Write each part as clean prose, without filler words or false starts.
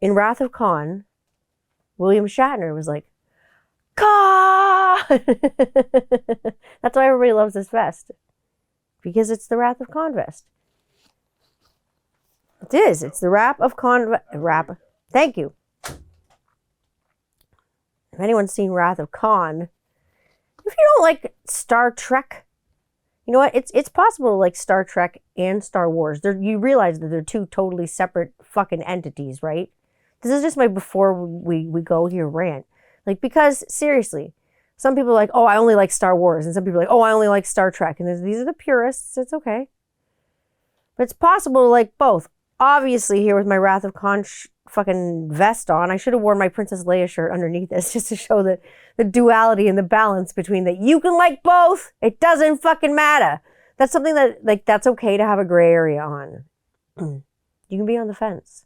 in Wrath of Khan, William Shatner was like, Khan! That's why everybody loves this vest. Because it's the Wrath of Khan vest. It is. It's the Wrath of Khan. Thank you. If anyone's seen Wrath of Khan, if you don't like Star Trek, you know what? It's possible to like Star Trek and Star Wars. You realize that they're two totally separate fucking entities, right? This is just my before we go here rant. Like, because seriously, some people are like, oh, I only like Star Wars. And some people are like, oh, I only like Star Trek. And these are the purists. It's okay. But it's possible to like both. Obviously, here with my Wrath of Khan fucking vest on, I should have worn my Princess Leia shirt underneath this just to show the duality and the balance between that you can like both. It doesn't fucking matter. That's something that, like, that's okay to have a gray area on. You can be on the fence.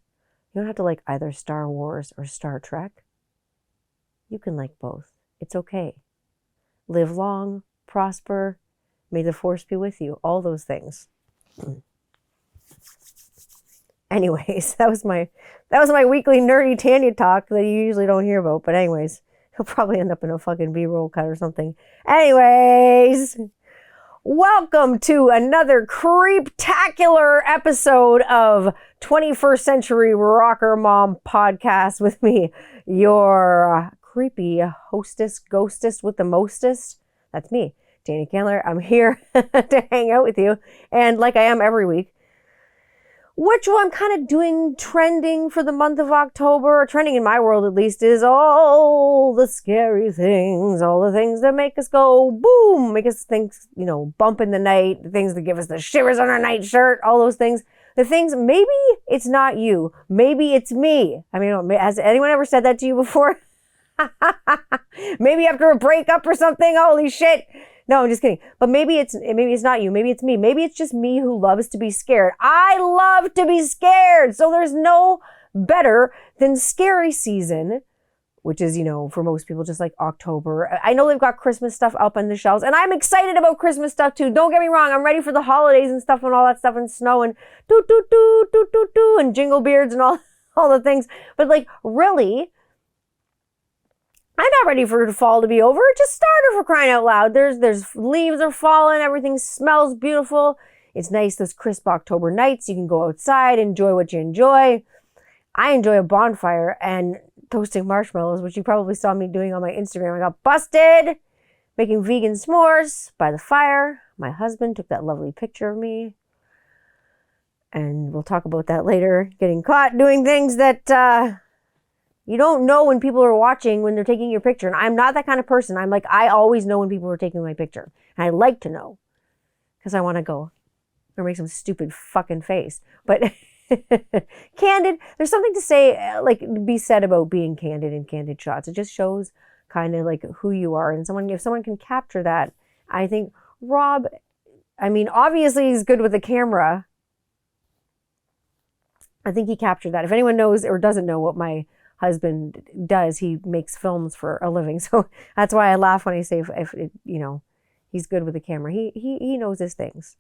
You don't have to like either Star Wars or Star Trek. You can like both. It's okay. Live long, prosper, may the force be with you. All those things. Anyways, that was my weekly nerdy Tanya talk that you usually don't hear about. But anyways, he'll probably end up in a fucking B-roll cut or something. Anyways, welcome to another creeptacular episode of 21st Century Rocker Mom Podcast with me, your creepy hostess, ghostess with the mostest. That's me, Tanya Candler. I'm here to hang out with you. And like I am every week, which I'm kind of doing trending for the month of October, trending in my world at least, is all the scary things, all the things that make us go boom, make us think, bump in the night, the things that give us the shivers on our nightshirt, all those things. The things, maybe it's not you, maybe it's me. I mean, has anyone ever said that to you before? Maybe after a breakup or something, holy shit. No, I'm just kidding. But maybe it's not you. Maybe it's me. Maybe it's just me who loves to be scared. I love to be scared. So there's no better than scary season, which is, for most people just like October. I know they've got Christmas stuff up on the shelves, and I'm excited about Christmas stuff too. Don't get me wrong. I'm ready for the holidays and stuff and all that stuff and snow and do and jingle beards and all the things. But like, really, I'm not ready for fall to be over. It just started, for crying out loud. There's leaves are falling. Everything smells beautiful. It's nice, those crisp October nights. You can go outside, enjoy what you enjoy. I enjoy a bonfire and toasting marshmallows, which you probably saw me doing on my Instagram. I got busted making vegan s'mores by the fire. My husband took that lovely picture of me. And we'll talk about that later. Getting caught doing things that you don't know when people are watching, when they're taking your picture. And I'm not that kind of person. I'm like, I always know when people are taking my picture. And I like to know because I want to go or make some stupid fucking face. But candid, there's something to say, like, be said about being candid in candid shots. It just shows kind of like who you are. And if someone can capture that, I think Rob, obviously he's good with the camera. I think he captured that. If anyone knows or doesn't know what my husband does, he makes films for a living, so that's why I laugh when I say if he's good with the camera. He knows his things.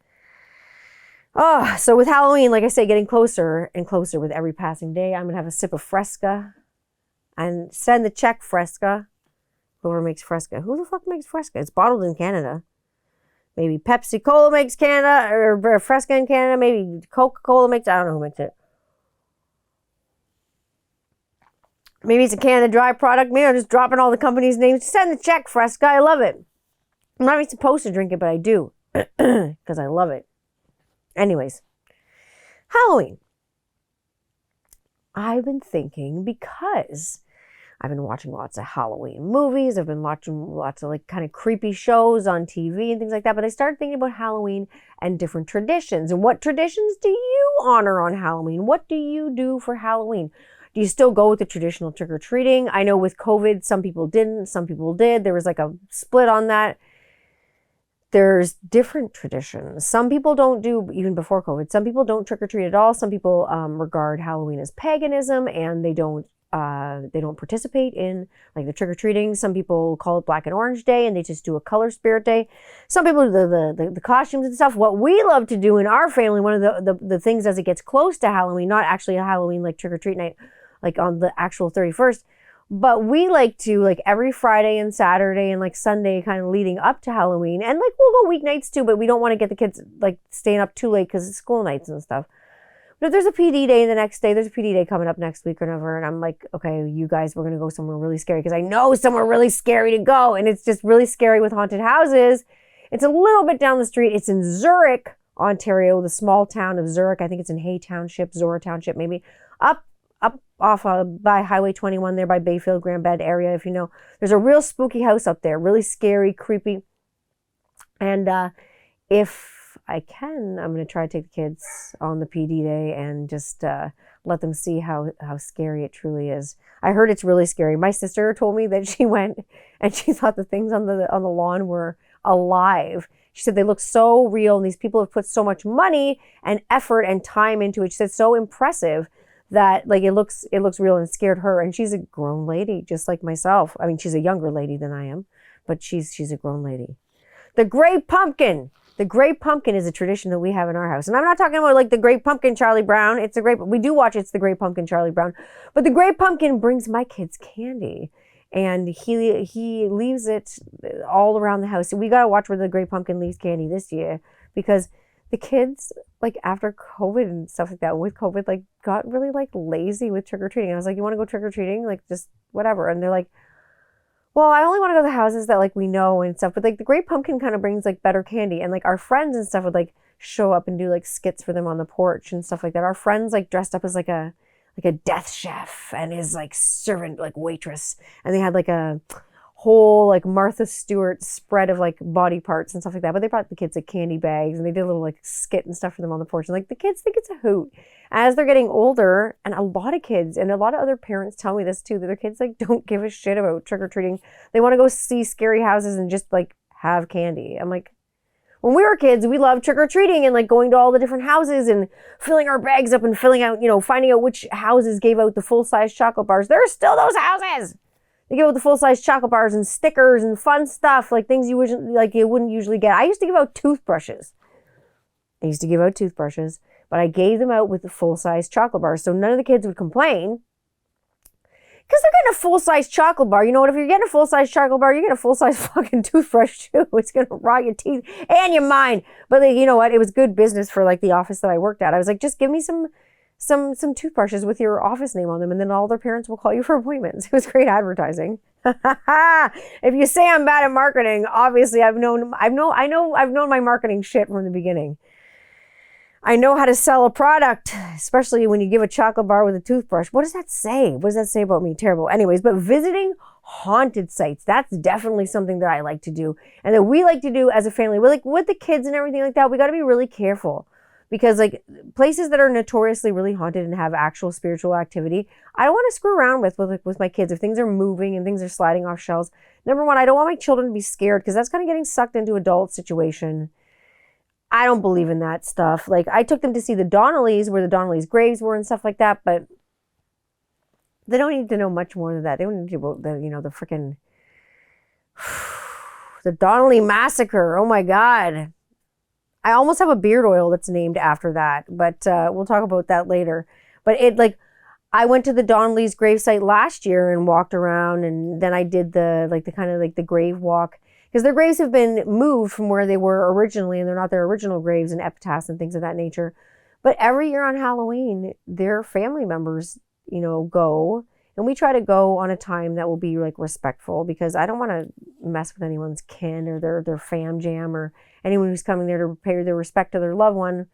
So with Halloween, like I say, getting closer and closer with every passing day, I'm gonna have a sip of Fresca and send the check, Fresca. Whoever makes Fresca, who the fuck makes Fresca? It's bottled in Canada. Maybe Pepsi Cola makes Canada or Fresca in Canada. Maybe Coca-Cola makes. I don't know who makes it. Maybe it's a Canada Dry product. Maybe I'm just dropping all the companies' names. Send the check, Fresca. I love it. I'm not even supposed to drink it, but I do. Because I love it. Anyways. Halloween. I've been thinking, because I've been watching lots of Halloween movies. I've been watching lots of like kind of creepy shows on TV and things like that. But I started thinking about Halloween and different traditions. And what traditions do you honor on Halloween? What do you do for Halloween? Do you still go with the traditional trick-or-treating? I know with COVID, some people didn't, some people did. There was like a split on that. There's different traditions. Some people don't do, even before COVID, some people don't trick-or-treat at all. Some people regard Halloween as paganism and they don't participate in like the trick-or-treating. Some people call it Black and Orange Day and they just do a color spirit day. Some people do the costumes and stuff. What we love to do in our family, one of the things as it gets close to Halloween, not actually a Halloween like trick-or-treat night, like on the actual 31st. But we like to, like, every Friday and Saturday and like Sunday kind of leading up to Halloween. And like we'll go weeknights too, but we don't want to get the kids like staying up too late because it's school nights and stuff. But if there's a PD day the next day, there's a PD day coming up next week or whatever. And I'm like, okay, you guys, we're going to go somewhere really scary because I know somewhere really scary to go. And it's just really scary with haunted houses. It's a little bit down the street. It's in Zurich, Ontario, the small town of Zurich. I think it's in Hay Township, Zora Township, maybe. Up off by Highway 21 there by Bayfield, Grand Bed area, if you know. There's a real spooky house up there, really scary, creepy. And if I can, I'm going to try to take the kids on the PD day and just let them see how scary it truly is. I heard it's really scary. My sister told me that she went and she thought the things on the lawn were alive. She said they look so real and these people have put so much money and effort and time into it. She said so impressive that like it looks real, and scared her. And she's a grown lady, just like myself. I mean, she's a younger lady than I am, but she's a grown lady. The Great Pumpkin. The Great Pumpkin is a tradition that we have in our house. And I'm not talking about like the Great Pumpkin Charlie Brown. We do watch It's the Great Pumpkin Charlie Brown. But the Great Pumpkin brings my kids candy. And he leaves it all around the house. So we got to watch where the Great Pumpkin leaves candy this year, because the kids, like after COVID and stuff like that, with COVID, like got really like lazy with trick-or-treating. I was like, you want to go trick-or-treating? Like just whatever. And they're like, well, I only want to go to the houses that like we know and stuff. But like the Great Pumpkin kind of brings like better candy. And like our friends and stuff would like show up and do like skits for them on the porch and stuff like that. Our friends like dressed up as like a death chef and his like servant, like waitress. And they had like a whole like Martha Stewart spread of like body parts and stuff like that. But they brought the kids like candy bags and they did a little like skit and stuff for them on the porch. And like the kids think it's a hoot. As they're getting older, and a lot of kids and a lot of other parents tell me this too, that their kids like don't give a shit about trick-or-treating. They want to go see scary houses and just like have candy. I'm like, when we were kids, we loved trick-or-treating and like going to all the different houses and filling our bags up and filling out, finding out which houses gave out the full-size chocolate bars. There are still those houses. They give out the full-size chocolate bars and stickers and fun stuff, like things you wouldn't usually get. I used to give out toothbrushes. But I gave them out with the full-size chocolate bars, so none of the kids would complain. Because they're getting a full-size chocolate bar. You know what? If you're getting a full-size chocolate bar, you get a full-size fucking toothbrush too. It's going to rot your teeth and your mind. But like, you know what? It was good business for like the office that I worked at. I was like, just give me some toothbrushes with your office name on them, and then all their parents will call you for appointments. It was great advertising. If you say I'm bad at marketing, obviously I've known my marketing shit from the beginning. I know how to sell a product, especially when you give a chocolate bar with a toothbrush. What does that say? What does that say about me? Terrible. Anyways, but visiting haunted sites, that's definitely something that I like to do. And that we like to do as a family. We're like with the kids and everything like that, we got to be really careful. Because like places that are notoriously really haunted and have actual spiritual activity, I don't want to screw around with my kids. If things are moving and things are sliding off shelves, number one, I don't want my children to be scared, because that's kind of getting sucked into adult situation. I don't believe in that stuff. Like, I took them to see the Donnellys, where the Donnellys' graves were and stuff like that, but they don't need to know much more than that. They don't need to know the freaking the Donnelly massacre. Oh my God. I almost have a beard oil that's named after that, but we'll talk about that later. But I went to the Donnellys' gravesite last year and walked around, and then I did the grave walk. Because their graves have been moved from where they were originally, and they're not their original graves and epitaphs and things of that nature. But every year on Halloween, their family members, go. And we try to go on a time that will be like respectful, because I don't want to mess with anyone's kin or their fam jam or anyone who's coming there to pay their respect to their loved one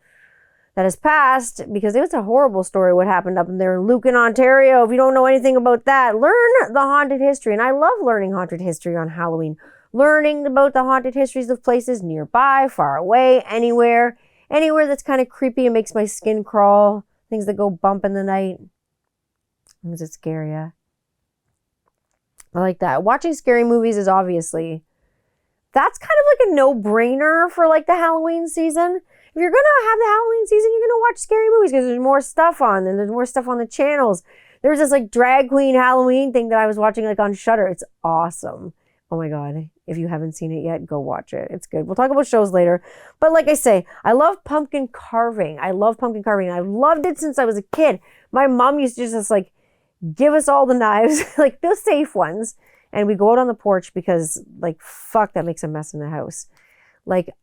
that has passed, because it was a horrible story what happened up in there in Lucan, Ontario. If you don't know anything about that, learn the haunted history. And I love learning haunted history on Halloween. Learning about the haunted histories of places nearby, far away, anywhere that's kind of creepy and makes my skin crawl. Things that go bump in the night. Things that scare you. I like that. Watching scary movies is obviously, that's kind of like a no-brainer for like the Halloween season. If you're going to have the Halloween season, you're going to watch scary movies, because there's more stuff on, and there's more stuff on the channels. There's this like drag queen Halloween thing that I was watching like on Shudder. It's awesome. Oh my God. If you haven't seen it yet, go watch it. It's good. We'll talk about shows later. But like I say, I love pumpkin carving. I've loved it since I was a kid. My mom used to just like give us all the knives, like the safe ones. And we go out on the porch because like, fuck, that makes a mess in the house. Like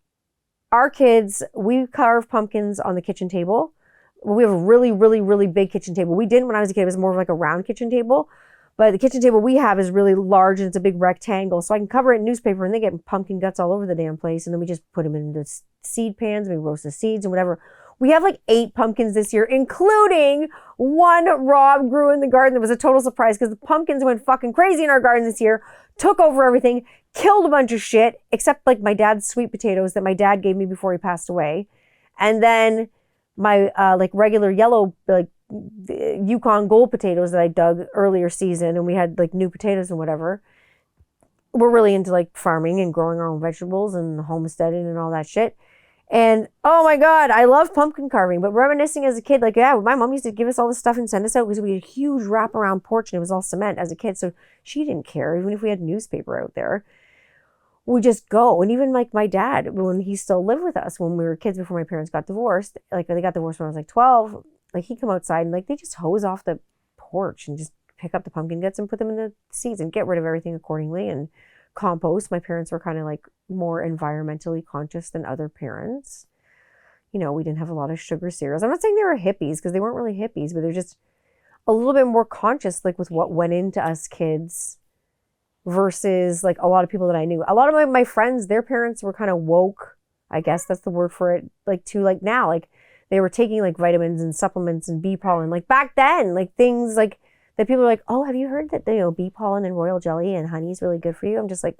our kids, we carve pumpkins on the kitchen table. We have a really, really, really big kitchen table. We didn't when I was a kid. It was more of like a round kitchen table. But the kitchen table we have is really large and it's a big rectangle. So I can cover it in newspaper and they get pumpkin guts all over the damn place. And then we just put them into seed pans and we roast the seeds and whatever. We have like 8 pumpkins this year, including one Rob grew in the garden. That was a total surprise because the pumpkins went fucking crazy in our garden this year, took over everything, killed a bunch of shit, except like my dad's sweet potatoes that my dad gave me before he passed away. And then my like regular yellow, like Yukon Gold potatoes that I dug earlier season, and we had like new potatoes and whatever. We're really into like farming and growing our own vegetables and homesteading and all that shit. And oh my God, I love pumpkin carving, but reminiscing as a kid, like, yeah, my mom used to give us all this stuff and send us out because we had a huge wraparound porch and it was all cement as a kid. So she didn't care, even if we had newspaper out there. We just go. And even like my dad, when he still lived with us, when we were kids before my parents got divorced, like they got divorced when I was like 12, like he'd come outside and like they just hose off the porch and just pick up the pumpkin guts and put them in the seeds and get rid of everything accordingly and compost. My parents were kind of like more environmentally conscious than other parents. You know, we didn't have a lot of sugar cereals. I'm not saying they were hippies because they weren't really hippies, but they're just a little bit more conscious like with what went into us kids versus like a lot of people that I knew. A lot of my friends, their parents were kind of woke. I guess that's the word for it. Like to like now, like they were taking like vitamins and supplements and bee pollen. Like back then, like things like that people are like, oh, have you heard that, you know, bee pollen and royal jelly and honey is really good for you? I'm just like,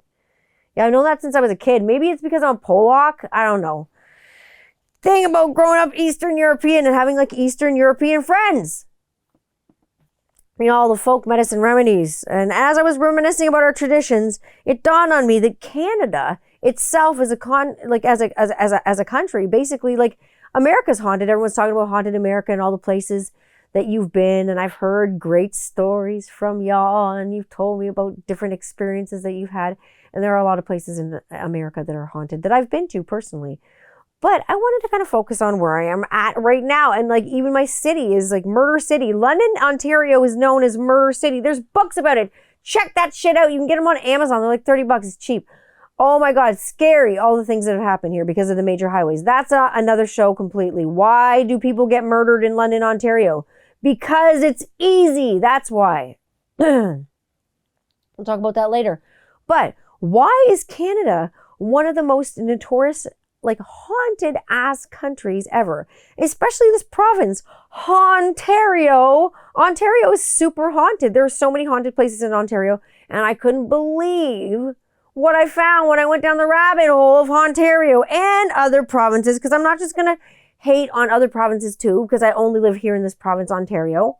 yeah, I know that since I was a kid. Maybe it's because I'm a Polak. I don't know. Thing about growing up Eastern European and having like Eastern European friends. You know, all the folk medicine remedies. And as I was reminiscing about our traditions, it dawned on me that Canada itself is as a country, basically like America's haunted. Everyone's talking about haunted America and all the places that you've been, and I've heard great stories from y'all, and you've told me about different experiences that you've had, and there are a lot of places in America that are haunted that I've been to personally. But I wanted to kind of focus on where I am at right now, and like even my city is like Murder City. London, Ontario is known as Murder City. There's books about it. Check that shit out. You can get them on Amazon. They're like $30. It's cheap. Oh my God, scary, all the things that have happened here because of the major highways. That's another show completely. Why do people get murdered in London, Ontario? Because it's easy. That's why. We'll talk about that later. But why is Canada one of the most notorious, like haunted ass countries ever? Especially this province, Ontario. Ontario is super haunted. There are so many haunted places in Ontario, and I couldn't believe what I found when I went down the rabbit hole of Ontario and other provinces, because I'm not just going to hate on other provinces too, because I only live here in this province, Ontario.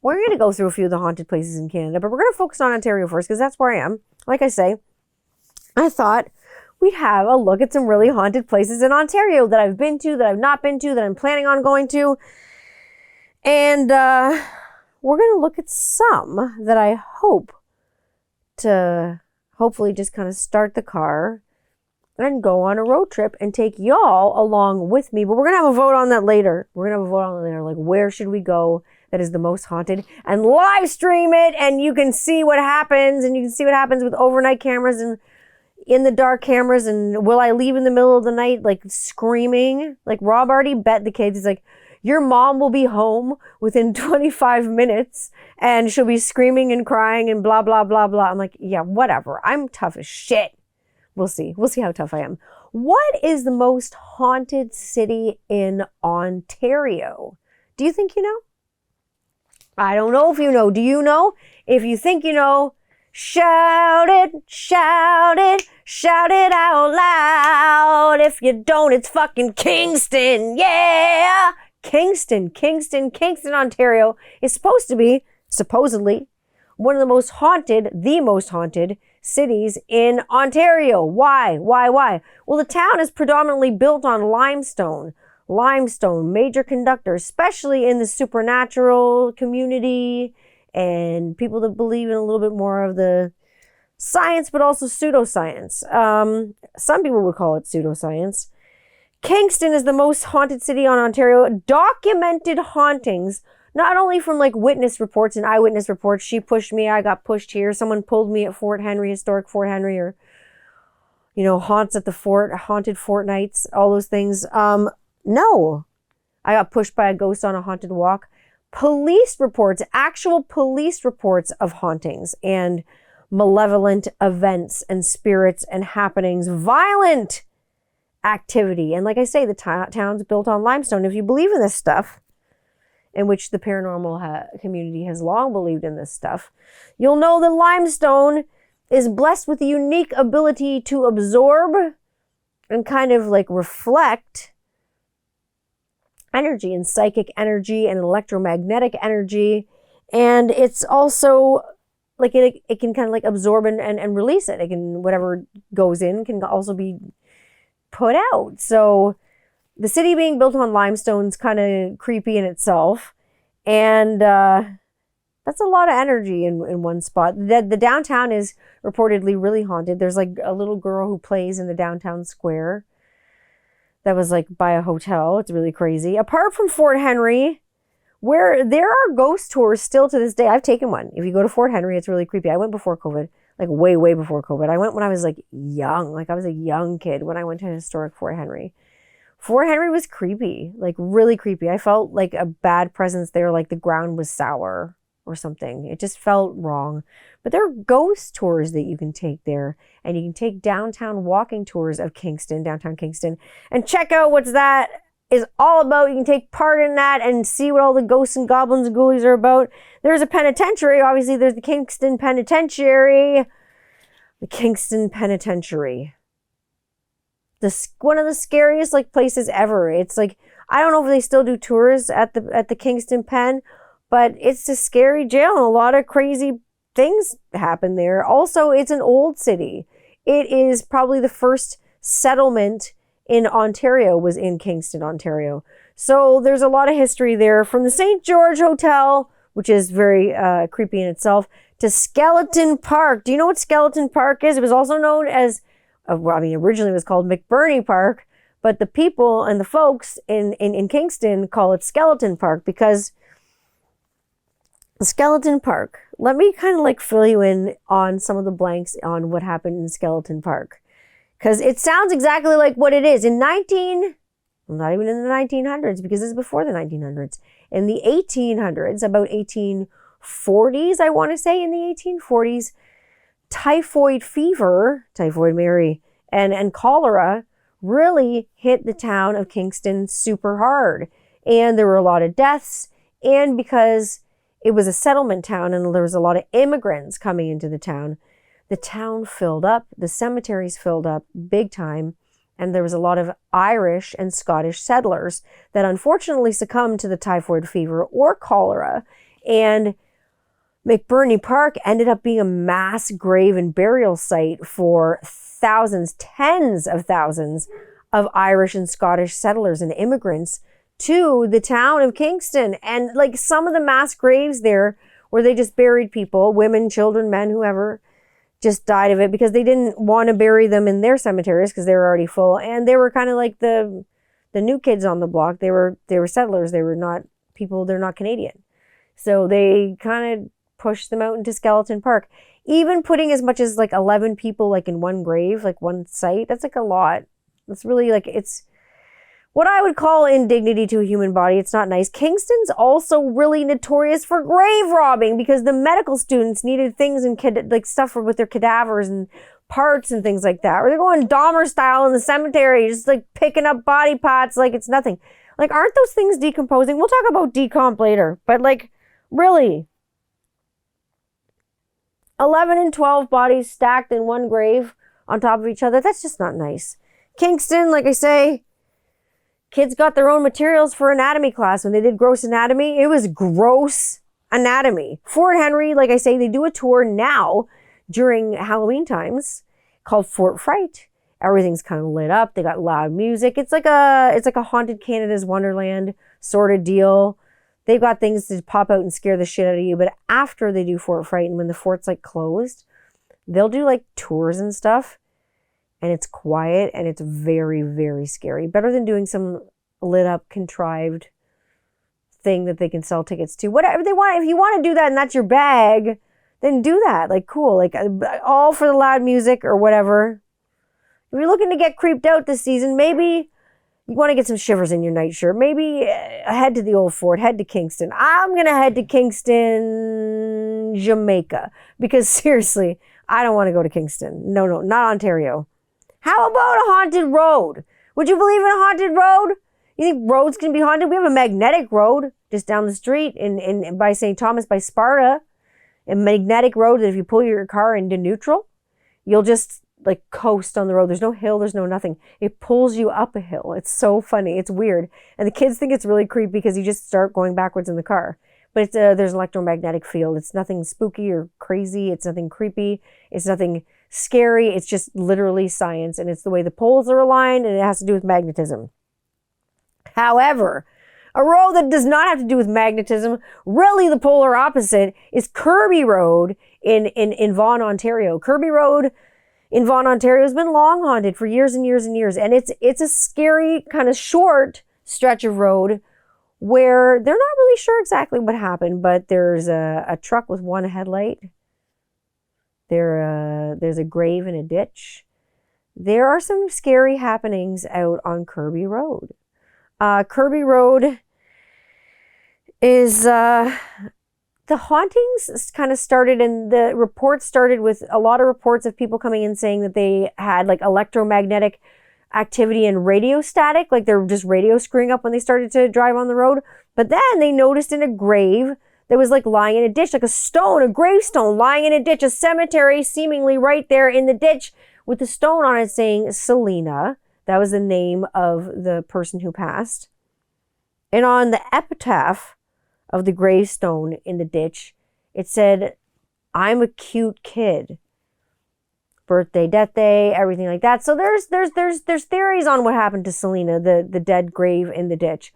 We're going to go through a few of the haunted places in Canada, but we're going to focus on Ontario first because that's where I am. Like I say, I thought we'd have a look at some really haunted places in Ontario that I've been to, that I've not been to, that I'm planning on going to. And we're going to look at some that I hope to hopefully just kind of start the car and go on a road trip and take y'all along with me. But we're going to have a vote on that later. We're going to have a vote on that later. Like, where should we go that is the most haunted? And live stream it, and you can see what happens. And you can see what happens with overnight cameras and in the dark cameras. And will I leave in the middle of the night, like, screaming? Like, Rob already bet the kids. He's like, your mom will be home within 25 minutes, and she'll be screaming and crying and blah, blah, blah, blah. I'm like, yeah, whatever. I'm tough as shit. We'll see. We'll see how tough I am. What is the most haunted city in Ontario? Do you think you know? I don't know if you know. Do you know? If you think you know, shout it, shout it, shout it out loud. If you don't, it's fucking Kingston. Yeah! Kingston, Ontario is supposed to be, supposedly, one of the most haunted cities in Ontario. Why? Well, the town is predominantly built on limestone, major conductor, especially in the supernatural community and people that believe in a little bit more of the science, but also pseudoscience. Some people would call it pseudoscience. Kingston is the most haunted city on Ontario. Documented hauntings, not only from like witness reports and eyewitness reports. She pushed me, I got pushed here. Someone pulled me at Fort Henry, historic Fort Henry, or haunts at the fort, haunted fort nights, all those things. No, I got pushed by a ghost on a haunted walk. Police reports, actual police reports of hauntings and malevolent events and spirits and happenings, violent activity. And like I say, the town's built on limestone. If you believe in this stuff, in which the paranormal community has long believed in this stuff, you'll know that limestone is blessed with the unique ability to absorb and kind of like reflect energy and psychic energy and electromagnetic energy. And it's also like it can kind of like absorb and release it. It can, whatever goes in can also be put out. So the city being built on limestone is kind of creepy in itself. And that's a lot of energy in one spot. The downtown is reportedly really haunted. There's like a little girl who plays in the downtown square that was like by a hotel. It's really crazy. Apart from Fort Henry, where there are ghost tours still to this day. I've taken one. If you go to Fort Henry, it's really creepy. I went before COVID, like way, way before COVID. I went when I was like young. Like I was a young kid when I went to historic Fort Henry. Fort Henry was creepy, like really creepy. I felt like a bad presence there, like the ground was sour or something. It just felt wrong. But there are ghost tours that you can take there, and you can take downtown walking tours of Kingston, downtown Kingston, and check out what's that is all about. You can take part in that and see what all the ghosts and goblins and ghoulies are about. There's a penitentiary. Obviously, there's the Kingston Penitentiary. The Kingston Penitentiary. One of the scariest like places ever. It's like, I don't know if they still do tours at the Kingston Pen, but it's a scary jail and a lot of crazy things happen there. Also, it's an old city. It is probably the first settlement in Ontario was in Kingston, Ontario. So there's a lot of history there, from the St. George Hotel, which is very creepy in itself, to Skeleton Park. Do you know what Skeleton Park is? It was also known as, originally it was called McBurney Park, but the people and the folks in Kingston call it Skeleton Park because Skeleton Park. Let me kind of like fill you in on some of the blanks on what happened in Skeleton Park. Because it sounds exactly like what it is. Not even in the 1900s, because this is before the 1900s. In the 1800s, about 1840s, I want to say, in the 1840s, typhoid fever, typhoid Mary, and cholera really hit the town of Kingston super hard. And there were a lot of deaths. And because it was a settlement town and there was a lot of immigrants coming into the town filled up, the cemeteries filled up big time, and there was a lot of Irish and Scottish settlers that unfortunately succumbed to the typhoid fever or cholera. And McBurney Park ended up being a mass grave and burial site for thousands, tens of thousands of Irish and Scottish settlers and immigrants to the town of Kingston. And like some of the mass graves there where they just buried people, women, children, men, whoever, just died of it because they didn't want to bury them in their cemeteries because they were already full. And they were kind of like the new kids on the block. They were settlers. They were not people. They're not Canadian. So they kind of pushed them out into Skeleton Park. Even putting as much as like 11 people like in one grave, like one site, that's like a lot. It's really like, it's what I would call indignity to a human body. It's not nice. Kingston's also really notorious for grave robbing because the medical students needed things and like stuff with their cadavers and parts and things like that. Or they're going Dahmer style in the cemetery, just like picking up body parts like it's nothing. Like, aren't those things decomposing? We'll talk about decomp later, but like, really? 11 and 12 bodies stacked in one grave on top of each other. That's just not nice. Kingston, like I say, kids got their own materials for anatomy class. When they did gross anatomy, it was gross anatomy. Fort Henry, like I say, they do a tour now during Halloween times called Fort Fright. Everything's kind of lit up. They got loud music. It's like a haunted Canada's Wonderland sort of deal. They've got things to pop out and scare the shit out of you. But after they do Fort Fright and when the fort's like closed, they'll do like tours and stuff. and it's quiet and it's very, very scary. Better than doing some lit up, contrived thing that they can sell tickets to. Whatever they want. If you want to do that and that's your bag, then do that. Like, cool. Like, all for the loud music or whatever. If you're looking to get creeped out this season, maybe you want to get some shivers in your nightshirt. Maybe head to the Old Fort, head to Kingston. I'm going to head to Kingston, Jamaica. Because seriously, I don't want to go to Kingston. No, not Ontario. How about a haunted road? Would you believe in a haunted road? You think roads can be haunted? We have a magnetic road just down the street in by St. Thomas, by Sparta. A magnetic road that if you pull your car into neutral, you'll just like coast on the road. There's no hill, there's no nothing. It pulls you up a hill. It's so funny. It's weird. And the kids think it's really creepy because you just start going backwards in the car. But it's there's an electromagnetic field. It's nothing spooky or crazy. It's nothing creepy. It's nothing scary. It's just literally science. And it's the way the poles are aligned, and it has to do with magnetism. However, a road that does not have to do with magnetism, really the polar opposite, is Kirby Road in Vaughan, Ontario. Kirby Road in Vaughan, Ontario has been long haunted for years and years and years. And it's a scary kind of short stretch of road where they're not really sure exactly what happened, but there's a truck with one headlight. There's a grave in a ditch. There are some scary happenings out on Kirby Road. Kirby Road is the hauntings kind of started, and the reports started with a lot of reports of people coming in saying that they had like electromagnetic activity and radio static, like they're just radio screwing up when they started to drive on the road. But then they noticed in a grave that was like lying in a ditch, like a gravestone lying in a ditch, a cemetery seemingly right there in the ditch with the stone on it saying Selena. That was the name of the person who passed. And on the epitaph of the gravestone in the ditch, it said, "I'm a cute kid." Birthday, death day, everything like that. So there's theories on what happened to Selena, the dead grave in the ditch.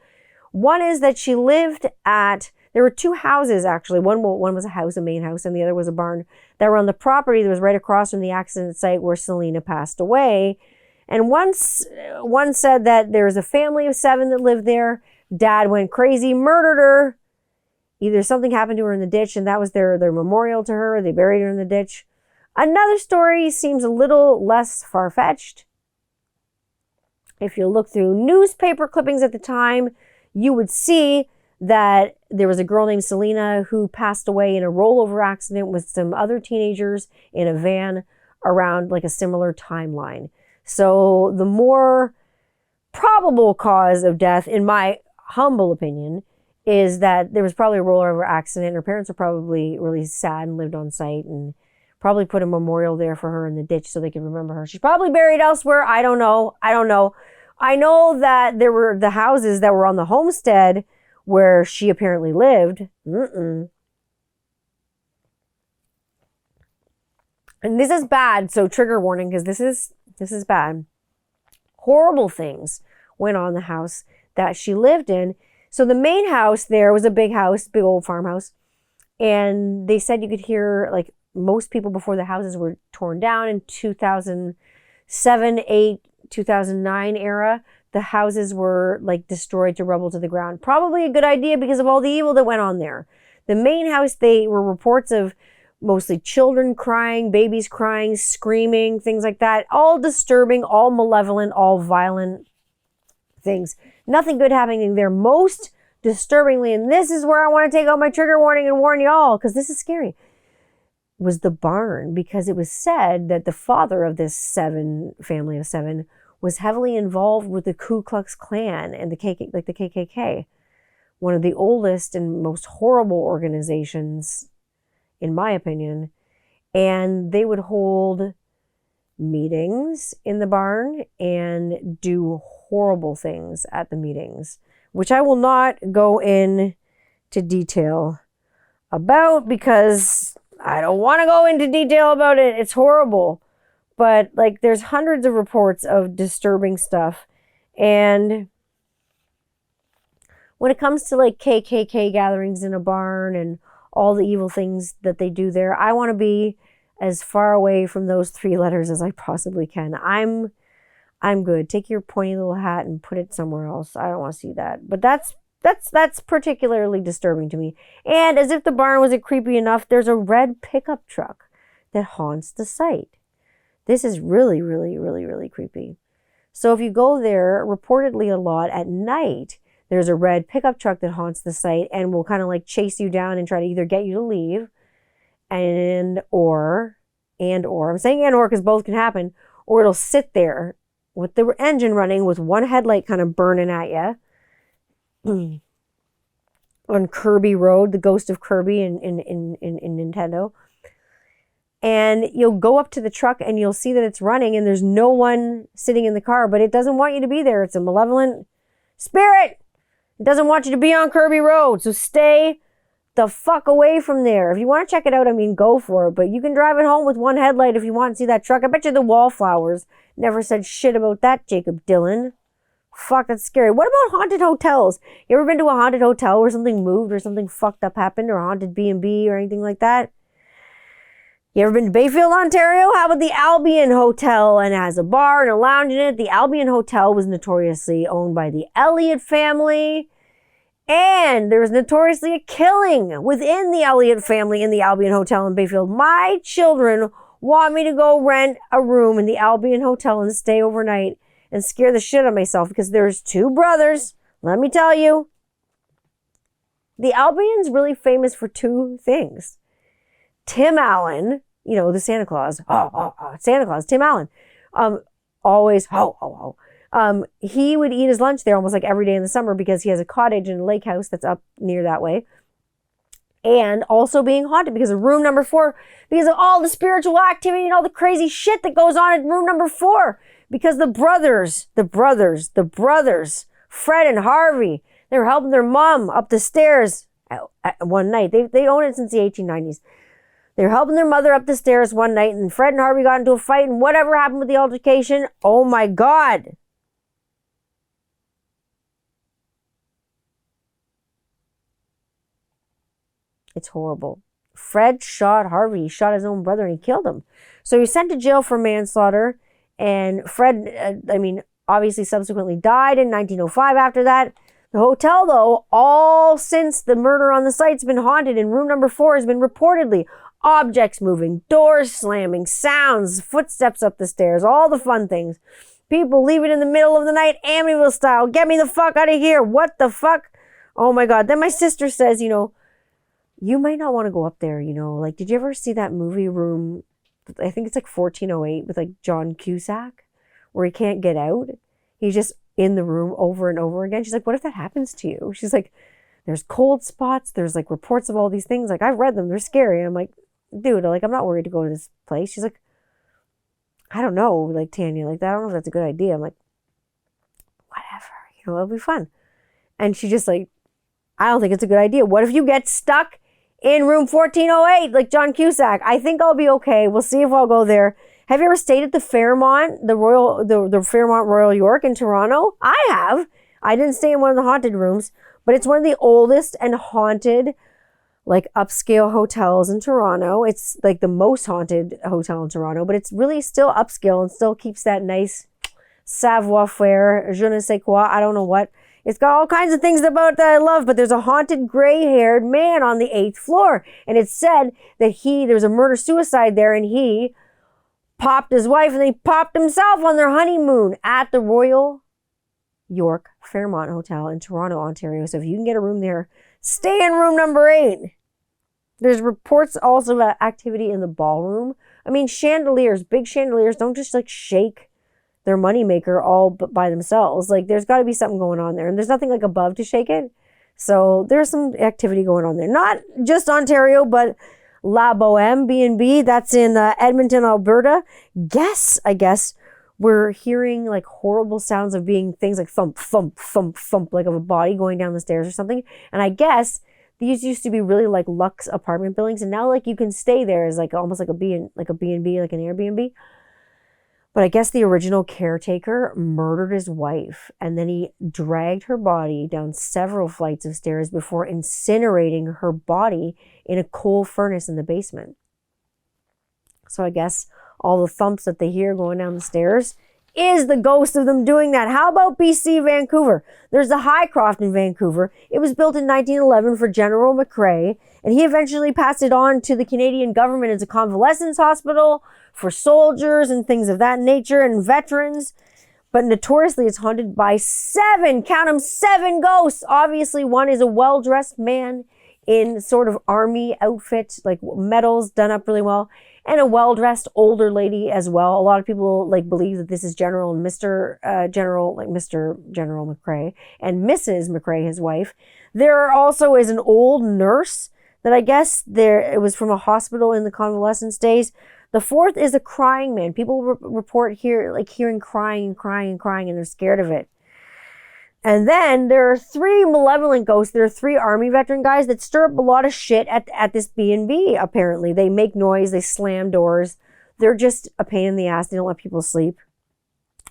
One is that she lived there were two houses actually. One was a house, a main house, and the other was a barn that were on the property that was right across from the accident site where Selena passed away. And one said that there was a family of 7 that lived there. Dad went crazy, murdered her. Either something happened to her in the ditch and that was their memorial to her. They buried her in the ditch. Another story seems a little less far-fetched. If you look through newspaper clippings at the time, you would see that there was a girl named Selena who passed away in a rollover accident with some other teenagers in a van around like a similar timeline. So the more probable cause of death, in my humble opinion, is that there was probably a rollover accident. Her parents were probably really sad and lived on site and probably put a memorial there for her in the ditch so they could remember her. She's probably buried elsewhere. I don't know. I know that there were the houses that were on the homestead where she apparently lived. And this is bad, so trigger warning, because this is bad. Horrible things went on in the house that she lived in. So the main house there was a big house, big old farmhouse. And they said you could hear, like, most people before the houses were torn down in 2007, 8, 2009 era. The houses were like destroyed to rubble to the ground. Probably a good idea because of all the evil that went on there. The main house, they were reports of mostly children crying, babies crying, screaming, things like that. All disturbing, all malevolent, all violent things. Nothing good happening there. Most disturbingly, and this is where I want to take out my trigger warning and warn y'all, because this is scary, was the barn, because it was said that the father of this family of 7 was heavily involved with the Ku Klux Klan and the KKK, one of the oldest and most horrible organizations, in my opinion. And they would hold meetings in the barn and do horrible things at the meetings, which I will not go into detail about because I don't want to go into detail about it. It's horrible. But like there's hundreds of reports of disturbing stuff. And when it comes to like KKK gatherings in a barn and all the evil things that they do there, I want to be as far away from those 3 letters as I possibly can. I'm good. Take your pointy little hat and put it somewhere else. I don't want to see that. But that's particularly disturbing to me. And as if the barn wasn't creepy enough, there's a red pickup truck that haunts the site. This is really, really, really, really creepy. So if you go there, reportedly a lot at night, there's a red pickup truck that haunts the site and will kind of like chase you down and try to either get you to leave or I'm saying and or because both can happen, or it'll sit there with the engine running with one headlight kind of burning at you on Kirby Road, the ghost of Kirby in Nintendo. And you'll go up to the truck and you'll see that it's running and there's no one sitting in the car, but it doesn't want you to be there. It's a malevolent spirit. It doesn't want you to be on Kirby Road. So stay the fuck away from there. If you want to check it out, I mean, go for it. But you can drive it home with one headlight if you want to see that truck. I bet you the wallflowers never said shit about that, Jacob Dylan. Fuck, that's scary. What about haunted hotels? You ever been to a haunted hotel where something moved or something fucked up happened, or a haunted B&B or anything like that? You ever been to Bayfield, Ontario? How about the Albion Hotel? And it has a bar and a lounge in it. The Albion Hotel was notoriously owned by the Elliott family. And there was notoriously a killing within the Elliott family in the Albion Hotel in Bayfield. My children want me to go rent a room in the Albion Hotel and stay overnight and scare the shit out of myself because there's 2 brothers. Let me tell you. The Albion's really famous for 2 things. Tim Allen, you know, the Santa Claus. Santa Claus, Tim Allen. Always, he would eat his lunch there almost like every day in the summer because he has a cottage and a lake house that's up near that way. And also being haunted because of room number 4, because of all the spiritual activity and all the crazy shit that goes on in room number 4. Because the brothers, Fred and Harvey, they were helping their mom up the stairs one night. They own it since the 1890s. They were helping their mother up the stairs one night, and Fred and Harvey got into a fight, and whatever happened with the altercation, oh my God. It's horrible. Fred shot Harvey. He shot his own brother and he killed him. So he was sent to jail for manslaughter, and Fred, obviously subsequently died in 1905 after that. The hotel, though, all since the murder on the site's been haunted, and room number 4 has been reportedly objects moving, doors slamming, sounds, footsteps up the stairs, all the fun things. People leaving in the middle of the night, Amityville style. Get me the fuck out of here. What the fuck? Oh my God. Then my sister says, you might not want to go up there, Like, did you ever see that movie Room? I think it's like 1408 with like John Cusack, where he can't get out. He's just in the room over and over again. She's like, what if that happens to you? She's like, there's cold spots. There's like reports of all these things. Like, I've read them. They're scary. And I'm like, dude, like, I'm not worried to go to this place. She's like, I don't know, like, Tanya, like, I don't know if that's a good idea. I'm like, whatever, it'll be fun. And she just like, I don't think it's a good idea. What if you get stuck in room 1408, like John Cusack? I think I'll be okay. We'll see if I'll go there. Have you ever stayed at the Fairmont, the Fairmont Royal York in Toronto? I have. I didn't stay in one of the haunted rooms, but it's one of the oldest and haunted, like, upscale hotels in Toronto. It's like the most haunted hotel in Toronto, but it's really still upscale and still keeps that nice savoir-faire, je ne sais quoi, I don't know what. It's got all kinds of things about it that I love, but there's a haunted gray-haired man on the 8th floor. And it's said that there's a murder-suicide there, and he popped his wife and he popped himself on their honeymoon at the Royal York Fairmont Hotel in Toronto, Ontario. So if you can get a room there, stay in room number 8. There's reports also about activity in the ballroom. I mean, chandeliers, big chandeliers, don't just like shake their moneymaker all by themselves. Like, there's got to be something going on there. And there's nothing like above to shake it. So there's some activity going on there. Not just Ontario, but La Boheme B&B. That's in Edmonton, Alberta. I guess we're hearing like horrible sounds of being things like thump, thump, thump, thump, like of a body going down the stairs or something. And I guess these used to be really like luxe apartment buildings. And now like you can stay there as like almost like a B&B, like an Airbnb. But I guess the original caretaker murdered his wife, and then he dragged her body down several flights of stairs before incinerating her body in a coal furnace in the basement. So I guess all the thumps that they hear going down the stairs is the ghost of them doing that. How about BC, Vancouver? There's the Highcroft in Vancouver. It was built in 1911 for General McCrae, and he eventually passed it on to the Canadian government as a convalescence hospital for soldiers and things of that nature and veterans. But notoriously, it's haunted by 7, count them, 7 ghosts. Obviously, one is a well-dressed man in sort of army outfit, like medals done up really well, and a well-dressed older lady as well. A lot of people like believe that this is General and Mr. General, like Mr. General McCrae, and Mrs. McCrae, his wife. There also is an old nurse that I guess it was from a hospital in the convalescence days. The 4th is a crying man. People report hearing crying and crying and crying, and they're scared of it. And then there are 3 malevolent ghosts. There are 3 army veteran guys that stir up a lot of shit at this B&B, apparently. They make noise. They slam doors. They're just a pain in the ass. They don't let people sleep.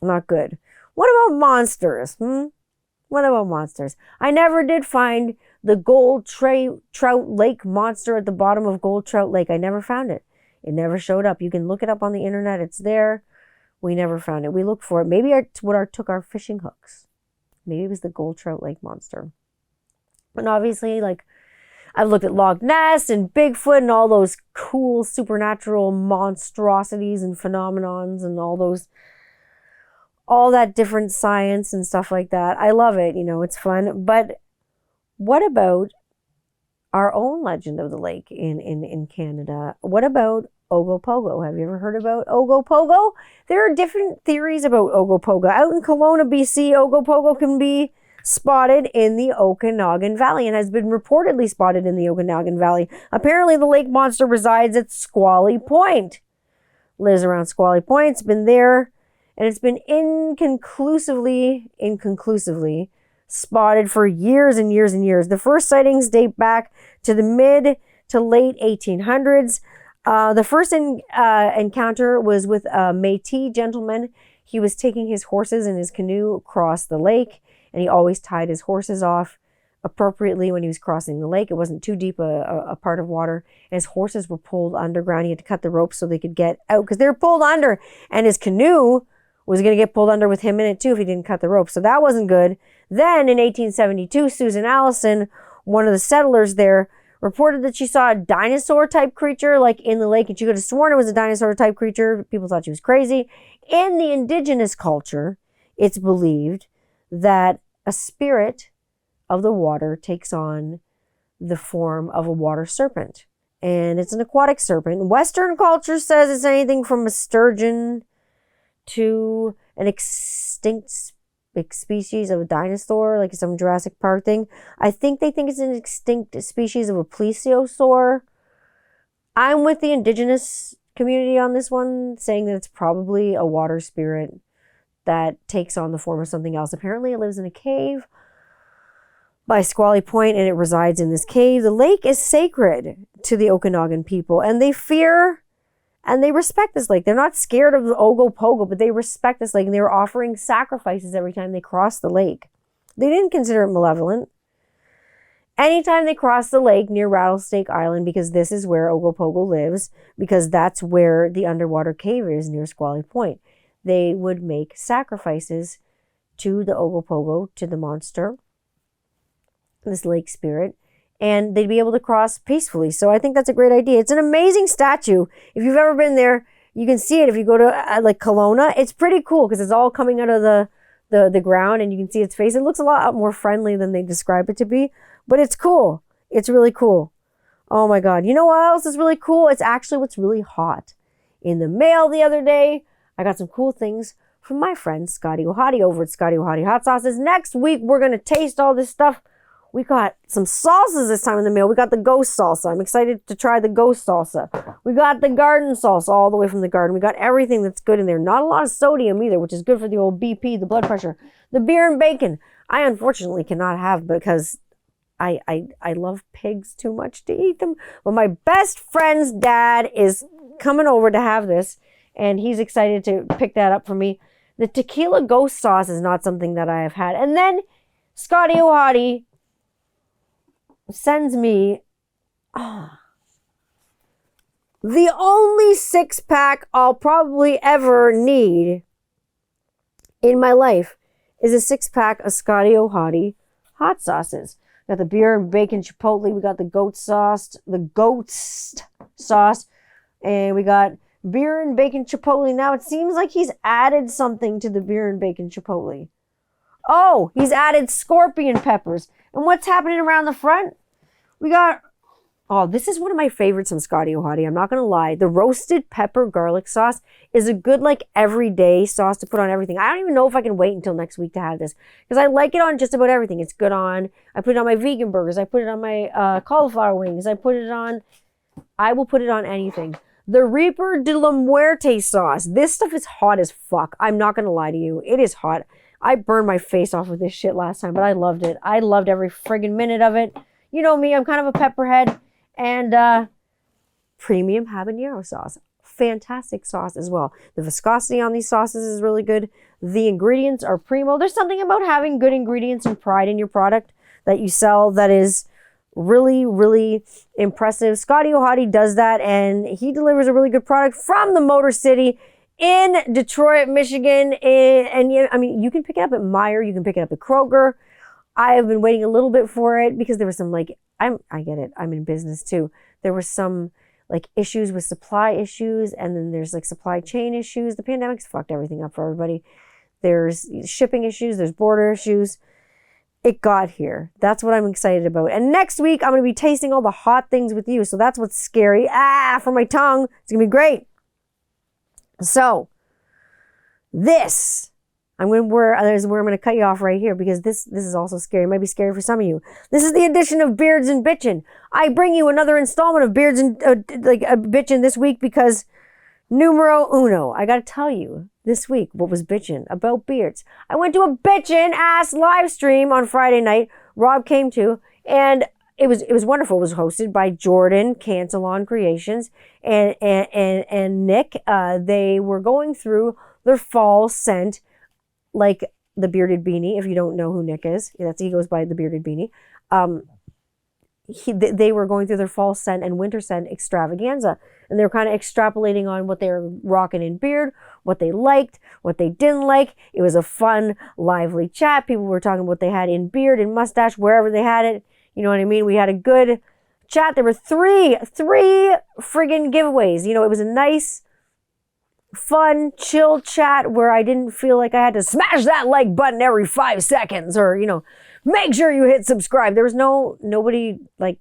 Not good. What about monsters? What about monsters? I never did find the Gold Trout Lake monster at the bottom of Gold Trout Lake. I never found it. It never showed up. You can look it up on the internet. It's there. We never found it. We looked for it. Maybe took our fishing hooks. Maybe it was the Gold Trout Lake monster. And obviously, like, I've looked at Loch Ness and Bigfoot and all those cool supernatural monstrosities and phenomenons and all that different science and stuff like that. I love it. It's fun. But what about our own legend of the lake in Canada? What about Ogopogo? Have you ever heard about Ogopogo? There are different theories about Ogopogo. Out in Kelowna, BC, Ogopogo can be spotted in the Okanagan Valley and has been reportedly spotted in the Okanagan Valley. Apparently, the lake monster resides at Squally Point. Lives around Squally Point. It's been there, and it's been inconclusively spotted for years and years and years. The first sightings date back to the mid to late 1800s. The first encounter was with a Métis gentleman. He was taking his horses in his canoe across the lake, and he always tied his horses off appropriately when he was crossing the lake. It wasn't too deep a part of water, and his horses were pulled underground. He had to cut the ropes so they could get out because they were pulled under, and his canoe was going to get pulled under with him in it too if he didn't cut the rope. So that wasn't good. Then in 1872, Susan Allison, one of the settlers there, reported that she saw a dinosaur-type creature like in the lake, and she could have sworn it was a dinosaur-type creature. People thought she was crazy. In the indigenous culture, it's believed that a spirit of the water takes on the form of a water serpent, and it's an aquatic serpent. Western culture says it's anything from a sturgeon to an extinct species of a dinosaur, like some Jurassic Park thing. I think they think it's an extinct species of a plesiosaur. I'm with the indigenous community on this one, saying that it's probably a water spirit that takes on the form of something else. Apparently, it lives in a cave by Squally Point, and it resides in this cave. The lake is sacred to the Okanagan people, and they fear and they respect this lake. They're not scared of the Ogopogo, but they respect this lake, and they were offering sacrifices every time they crossed the lake. They didn't consider it malevolent. Anytime they crossed the lake near Rattlesnake Island, because this is where Ogopogo lives, because that's where the underwater cave is near Squally Point, they would make sacrifices to the Ogopogo, to the monster, this lake spirit, and they'd be able to cross peacefully. So I think that's a great idea. It's an amazing statue. If you've ever been there, you can see it. If you go to like Kelowna, it's pretty cool because it's all coming out of the ground, and you can see its face. It looks a lot more friendly than they describe it to be, but it's cool. It's really cool. Oh my God. You know what else is really cool? It's actually what's really hot. In the mail the other day, I got some cool things from my friend Scotty Ohati over at Scotty Ohati Hot Sauces. Next week, we're going to taste all this stuff. We got some salsas this time in the mail. We got the ghost salsa. I'm excited to try the ghost salsa. We got the garden salsa all the way from the garden. We got everything that's good in there. Not a lot of sodium either, which is good for the old BP, the blood pressure. The beer and bacon, I unfortunately cannot have because I love pigs too much to eat them. But my best friend's dad is coming over to have this, and he's excited to pick that up for me. The tequila ghost sauce is not something that I have had. And then Scotty Ohati sends me The only 6-pack I'll probably ever need in my life is a 6-pack of Scotty O'Hotty hot sauces. We got the beer and bacon chipotle. We got the goat sauce, and we got beer and bacon chipotle. Now it seems like he's added something to the beer and bacon chipotle. Oh, he's added scorpion peppers. And what's happening around the front? We got, oh, this is one of my favorites from Scotty O'Hotty. I'm not going to lie. The roasted pepper garlic sauce is a good, like, everyday sauce to put on everything. I don't even know if I can wait until next week to have this because I like it on just about everything. It's good on, I put it on my vegan burgers. I put it on my cauliflower wings. I will put it on anything. The Reaper de la Muerte sauce. This stuff is hot as fuck. I'm not going to lie to you. It is hot. I burned my face off with this shit last time, but I loved it. I loved every friggin' minute of it. You know me, I'm kind of a pepperhead. And premium habanero sauce. Fantastic sauce as well. The viscosity on these sauces is really good. The ingredients are primo. There's something about having good ingredients and pride in your product that you sell that is really, really impressive. Scotty O'Hotty does that, and he delivers a really good product from the Motor City in Detroit, Michigan. And I mean, you can pick it up at Meijer. You can pick it up at Kroger. I have been waiting a little bit for it because there was some, like, I get it. I'm in business too. There were some, like, issues with supply issues, and then there's, like, supply chain issues. The pandemic's fucked everything up for everybody. There's shipping issues. There's border issues. It got here. That's what I'm excited about. And next week, I'm going to be tasting all the hot things with you. So that's what's scary. For my tongue. It's going to be great. So, this, where I'm going to cut you off right here because this is also scary. It might be scary for some of you. This is the edition of Beards and Bitchin. I bring you another installment of Beards and Bitchin this week because numero uno. I got to tell you this week what was bitchin' about beards. I went to a bitchin' ass live stream on Friday night. Rob came to, and it was wonderful. It was hosted by Jordan Cancelon Creations and Nick. They were going through their fall scent, like the Bearded Beanie. If you don't know who Nick is, he goes by the Bearded Beanie. They were going through their fall scent and winter scent extravaganza, and they were kind of extrapolating on what they were rocking in beard, what they liked, what they didn't like. It was a fun, lively chat. People were talking about what they had in beard and mustache, wherever they had it. You know what I mean? We had a good chat. There were three friggin' giveaways. You know, it was a nice, fun, chill chat where I didn't feel like I had to smash that like button every 5 seconds or, you know, make sure you hit subscribe. There was nobody like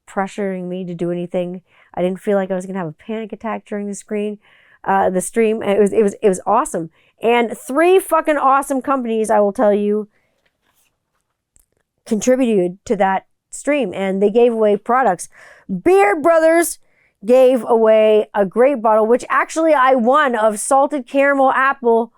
pressuring me to do anything. I didn't feel like I was going to have a panic attack during the stream. It was awesome. And 3 fucking awesome companies, I will tell you, contributed to that stream, and they gave away products. Beard Brothers gave away a great bottle, which actually I won, of salted caramel apple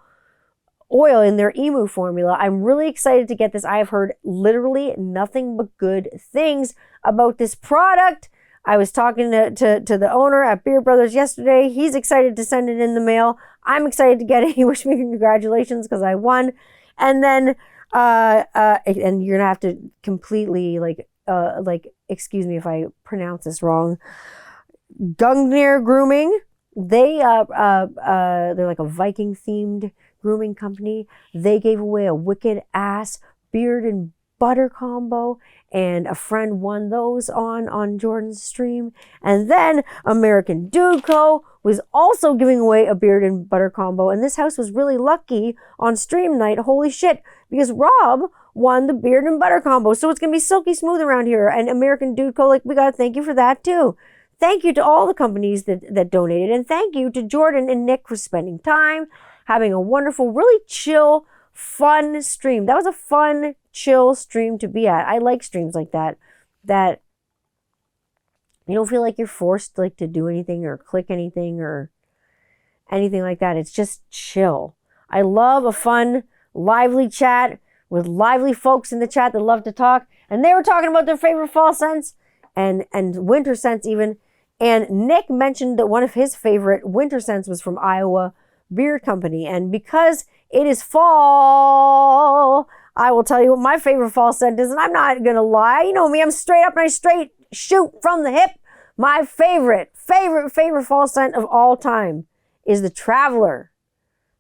oil in their emu formula. I'm really excited to get this. I have heard literally nothing but good things about this product. I was talking to the owner at Beard Brothers yesterday. He's excited to send it in the mail. I'm excited to get it. He wished me congratulations because I won. And then and you're gonna have to completely like excuse me if I pronounce this wrong. Gungnir Grooming. They're like a Viking themed grooming company. They gave away a wicked ass beard and butter combo, and a friend won those on Jordan's stream. And then American Dude Co. was also giving away a beard and butter combo, and this house was really lucky on stream night. Holy shit, because Rob won the beard and butter combo, so it's gonna be silky smooth around here. And American Dude Co., like, we gotta thank you for that too. Thank you to all the companies that donated, and thank you to Jordan and Nick for spending time, having a wonderful, really chill, fun stream. That was a fun, chill stream to be at. I like streams like that you don't feel like you're forced like to do anything or click anything or anything like that. It's just chill. I love a fun, lively chat with lively folks in the chat that love to talk. And they were talking about their favorite fall scents and winter scents even. And Nick mentioned that one of his favorite winter scents was from Iowa Beard Company. And because it is fall, I will tell you what my favorite fall scent is. And I'm not going to lie. You know me, I'm straight up and I straight shoot from the hip. My favorite fall scent of all time is the Traveler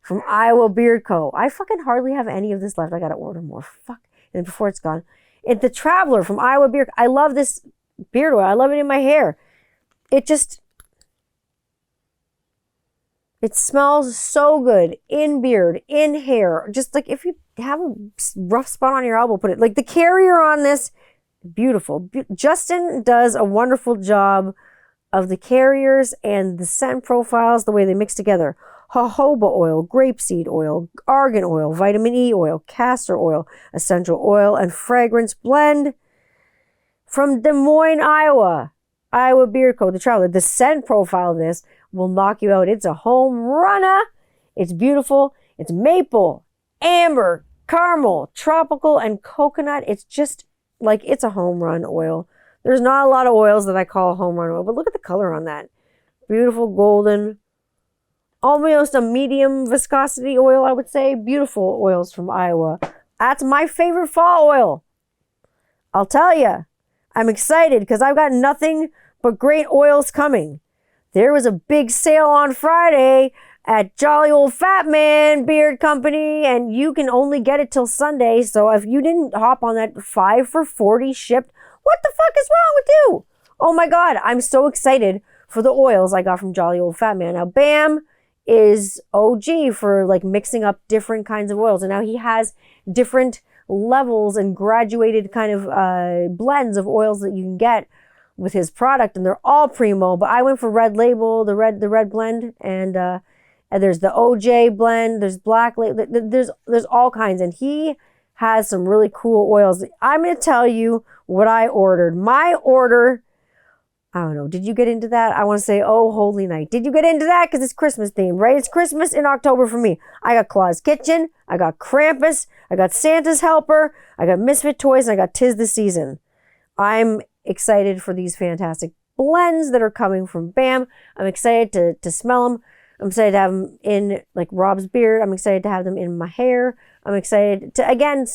from Iowa Beard Co. I fucking hardly have any of this left. I gotta order more. Fuck. And before it's gone. It's the Traveler from Iowa Beard. I love this beard oil. I love it in my hair. It smells so good in beard, in hair. Just like if you have a rough spot on your elbow, put it. Like the carrier on this, beautiful. Justin does a wonderful job of the carriers and the scent profiles, the way they mix together. Jojoba oil, grapeseed oil, argan oil, vitamin E oil, castor oil, essential oil, and fragrance blend from Des Moines, Iowa. Iowa Beard Co. The Traveler. The scent profile of this will knock you out. It's a home runner. It's beautiful. It's maple, amber, caramel, tropical, and coconut. It's just like it's a home run oil. There's not a lot of oils that I call home run oil, but look at the color on that. Beautiful golden, almost a medium viscosity oil, I would say. Beautiful oils from Iowa. That's my favorite fall oil. I'll tell you, I'm excited because I've got nothing but great oils coming. There was a big sale on Friday at Jolly Old Fat Man Beard Company, and you can only get it till Sunday. So if you didn't hop on that 5 for $40 shipped, what the fuck is wrong with you? Oh my God, I'm so excited for the oils I got from Jolly Old Fat Man. Now, Bam is OG for like mixing up different kinds of oils. And now he has different levels and graduated kind of blends of oils that you can get with his product, and they're all primo. But I went for Red Label, the red blend, and there's the OJ blend, there's Black Label, there's all kinds, and he has some really cool oils. I'm going to tell you what I ordered. My order, I don't know, did you get into that? I want to say, oh, holy night. Did you get into that? Because it's Christmas themed, right? It's Christmas in October for me. I got Claus Kitchen, I got Krampus, I got Santa's Helper, I got Misfit Toys, and I got 'Tis the Season. I'm excited for these fantastic blends that are coming from Bam. I'm excited to smell them. I'm excited to have them in like Rob's beard. I'm excited to have them in my hair. I'm excited to, again,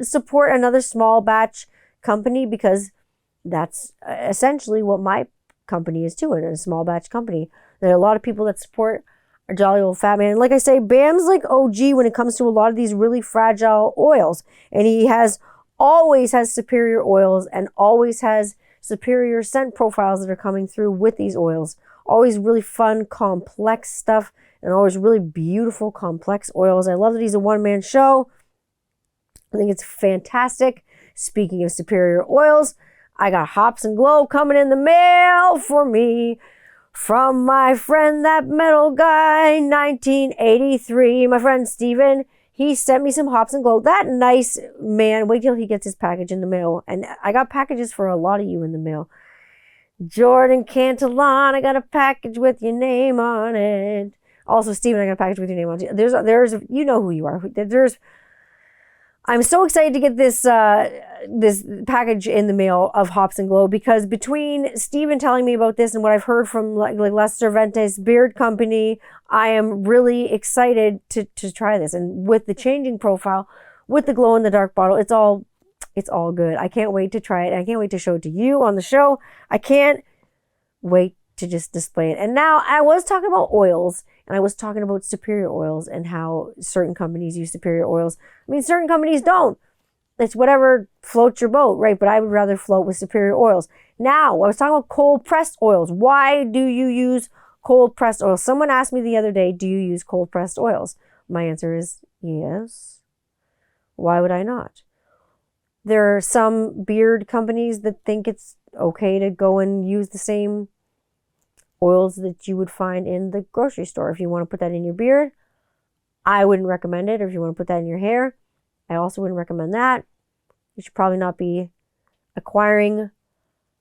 support another small batch company, because that's essentially what my company is too, a small batch company. There are a lot of people that support a Jolly Old Fat Man. Like I say, Bam's like OG when it comes to a lot of these really fragile oils. And he always has superior oils and always has superior scent profiles that are coming through with these oils. Always really fun, complex stuff, and always really beautiful, complex oils. I love that he's a one-man show. I think it's fantastic. Speaking of superior oils, I got Hops and Glow coming in the mail for me from my friend, that metal guy, 1983. My friend Steven, he sent me some Hops and Glow. That nice man. Wait till he gets his package in the mail. And I got packages for a lot of you in the mail. Jordan Cantillon, I got a package with your name on it. Also, Steven, I got a package with your name on it. There's, you know who you are. I'm so excited to get this package in the mail of Hops and Glow, because between Steven telling me about this and what I've heard from like Lester Vente's Beard Company, I am really excited to try this. And with the changing profile, with the glow in the dark bottle, it's all good. I can't wait to try it. I can't wait to show it to you on the show. I can't wait to just display it. And now I was talking about oils, and I was talking about superior oils and how certain companies use superior oils. I mean, certain companies don't. It's whatever floats your boat, right? But I would rather float with superior oils. Now, I was talking about cold pressed oils. Why do you use cold pressed oils? Someone asked me the other day, do you use cold pressed oils? My answer is yes. Why would I not? There are some beard companies that think it's okay to go and use the same oils that you would find in the grocery store. If you want to put that in your beard, I wouldn't recommend it. Or if you want to put that in your hair, I also wouldn't recommend that. You should probably not be acquiring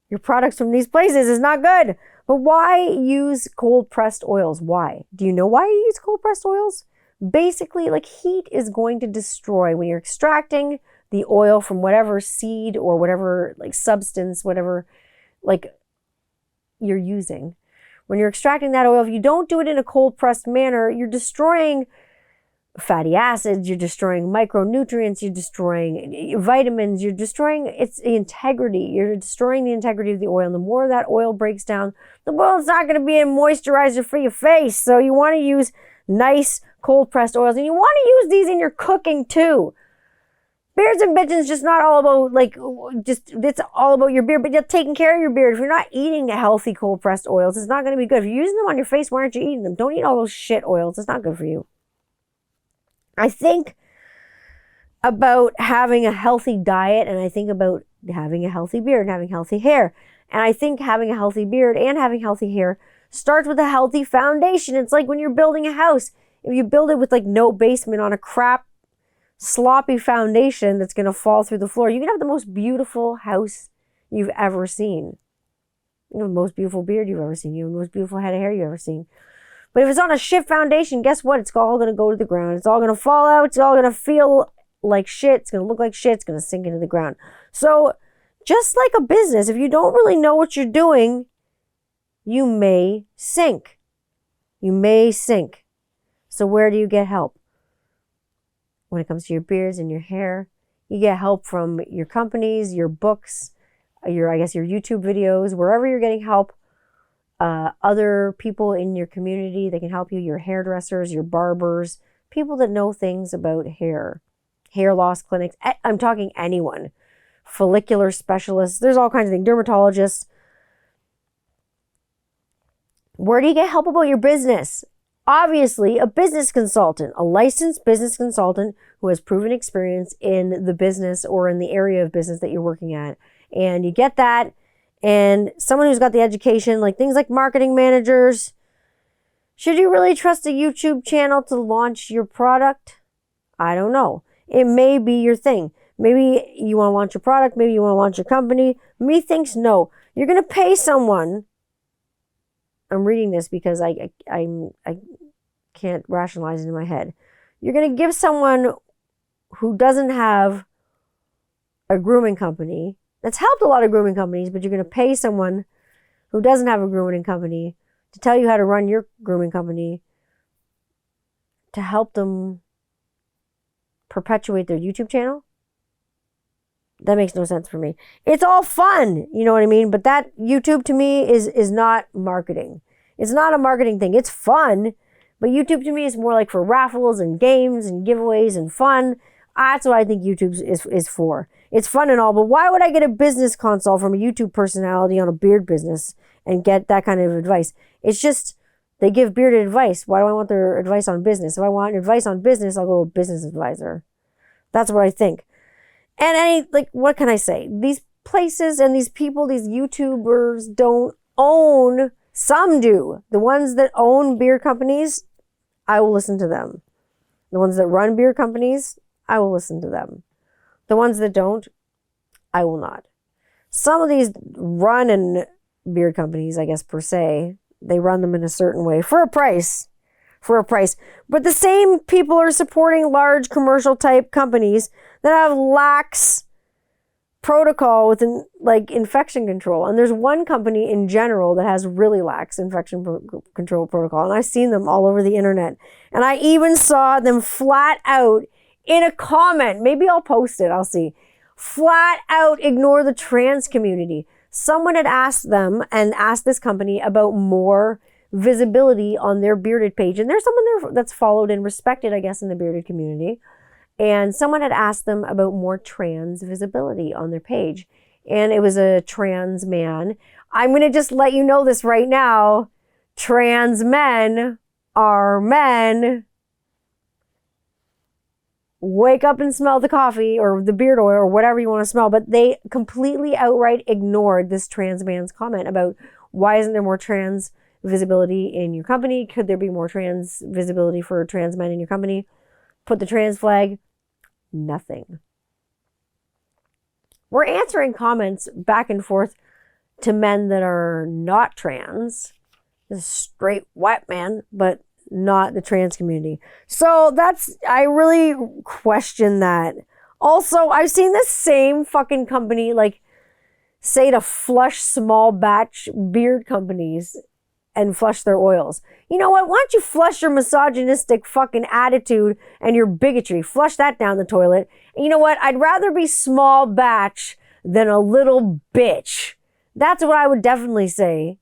your products from these places. It's not good. But why use cold pressed oils? Why? Do you know why you use cold pressed oils? Basically, like, heat is going to destroy when you're extracting the oil from whatever seed or whatever like substance, whatever like you're using. When you're extracting that oil, if you don't do it in a cold pressed manner, you're destroying fatty acids, you're destroying micronutrients, you're destroying vitamins, you're destroying its integrity. You're destroying the integrity of the oil. And the more that oil breaks down, the more it's not going to be a moisturizer for your face. So you want to use nice cold pressed oils, and you want to use these in your cooking too. Beards and Bitchin's just not all about it's all about your beard, but you're taking care of your beard. If you're not eating healthy cold pressed oils, it's not going to be good. If you're using them on your face, why aren't you eating them? Don't eat all those shit oils. It's not good for you. I think about having a healthy diet, and I think about having a healthy beard and having healthy hair. And I think having a healthy beard and having healthy hair starts with a healthy foundation. It's like when you're building a house. If you build it with like no basement on a crap, sloppy foundation that's going to fall through the floor, you can have the most beautiful house you've ever seen. You know, the most beautiful beard you've ever seen. You know, the most beautiful head of hair you've ever seen. But if it's on a shit foundation, guess what? It's all going to go to the ground. It's all going to fall out. It's all going to feel like shit. It's going to look like shit. It's going to sink into the ground. So just like a business, if you don't really know what you're doing, you may sink. You may sink. So where do you get help? When it comes to your beards and your hair, you get help from your companies, your books, your YouTube videos, wherever you're getting help. Other people in your community that can help you, your hairdressers, your barbers, people that know things about hair loss clinics. I'm talking anyone. Follicular specialists. There's all kinds of things. Dermatologists. Where do you get help about your business? Obviously, a business consultant, a licensed business consultant who has proven experience in the business or in the area of business that you're working at. And you get that. And someone who's got the education, like things like marketing managers. Should you really trust a YouTube channel to launch your product? I don't know. It may be your thing. Maybe you want to launch your product. Maybe you want to launch your company. Methinks no. You're going to pay someone. I'm reading this because I can't rationalize it in my head. You're going to give someone who doesn't have a grooming company. That's helped a lot of grooming companies, but you're going to pay someone who doesn't have a grooming company to tell you how to run your grooming company to help them perpetuate their YouTube channel? That makes no sense for me. It's all fun, you know what I mean? But that YouTube to me is not marketing. It's not a marketing thing. It's fun, but YouTube to me is more like for raffles and games and giveaways and fun. That's what I think YouTube is for. It's fun and all, but why would I get a business consult from a YouTube personality on a beard business and get that kind of advice? It's just, they give bearded advice. Why do I want their advice on business? If I want advice on business, I'll go to a business advisor. That's what I think. And what can I say? These places and these people, these YouTubers don't own, some do. The ones that own beard companies, I will listen to them. The ones that run beard companies, I will listen to them. The ones that don't, I will not. Some of these run and beard companies, I guess per se, they run them in a certain way for a price. But the same people are supporting large commercial type companies that have lax protocol within infection control. And there's one company in general that has really lax infection control protocol. And I've seen them all over the internet. And I even saw them flat out in a comment. Maybe I'll post it. I'll see. Flat out ignore the trans community. Someone had asked them and asked this company about more visibility on their bearded page. And there's someone there that's followed and respected, I guess, in the bearded community. And someone had asked them about more trans visibility on their page. And it was a trans man. I'm going to just let you know this right now. Trans men are men. Wake up and smell the coffee or the beard oil or whatever you want to smell. But they completely outright ignored this trans man's comment about why isn't there more trans visibility in your company? Could there be more trans visibility for trans men in your company? Put the trans flag. Nothing. We're answering comments back and forth to men that are not trans. This straight white man, but not the trans community. So I really question that. Also, I've seen this same fucking company say to flush small batch beard companies and flush their oils. You know what? Why don't you flush your misogynistic fucking attitude and your bigotry? Flush that down the toilet. And you know what? I'd rather be small batch than a little bitch. That's what I would definitely say,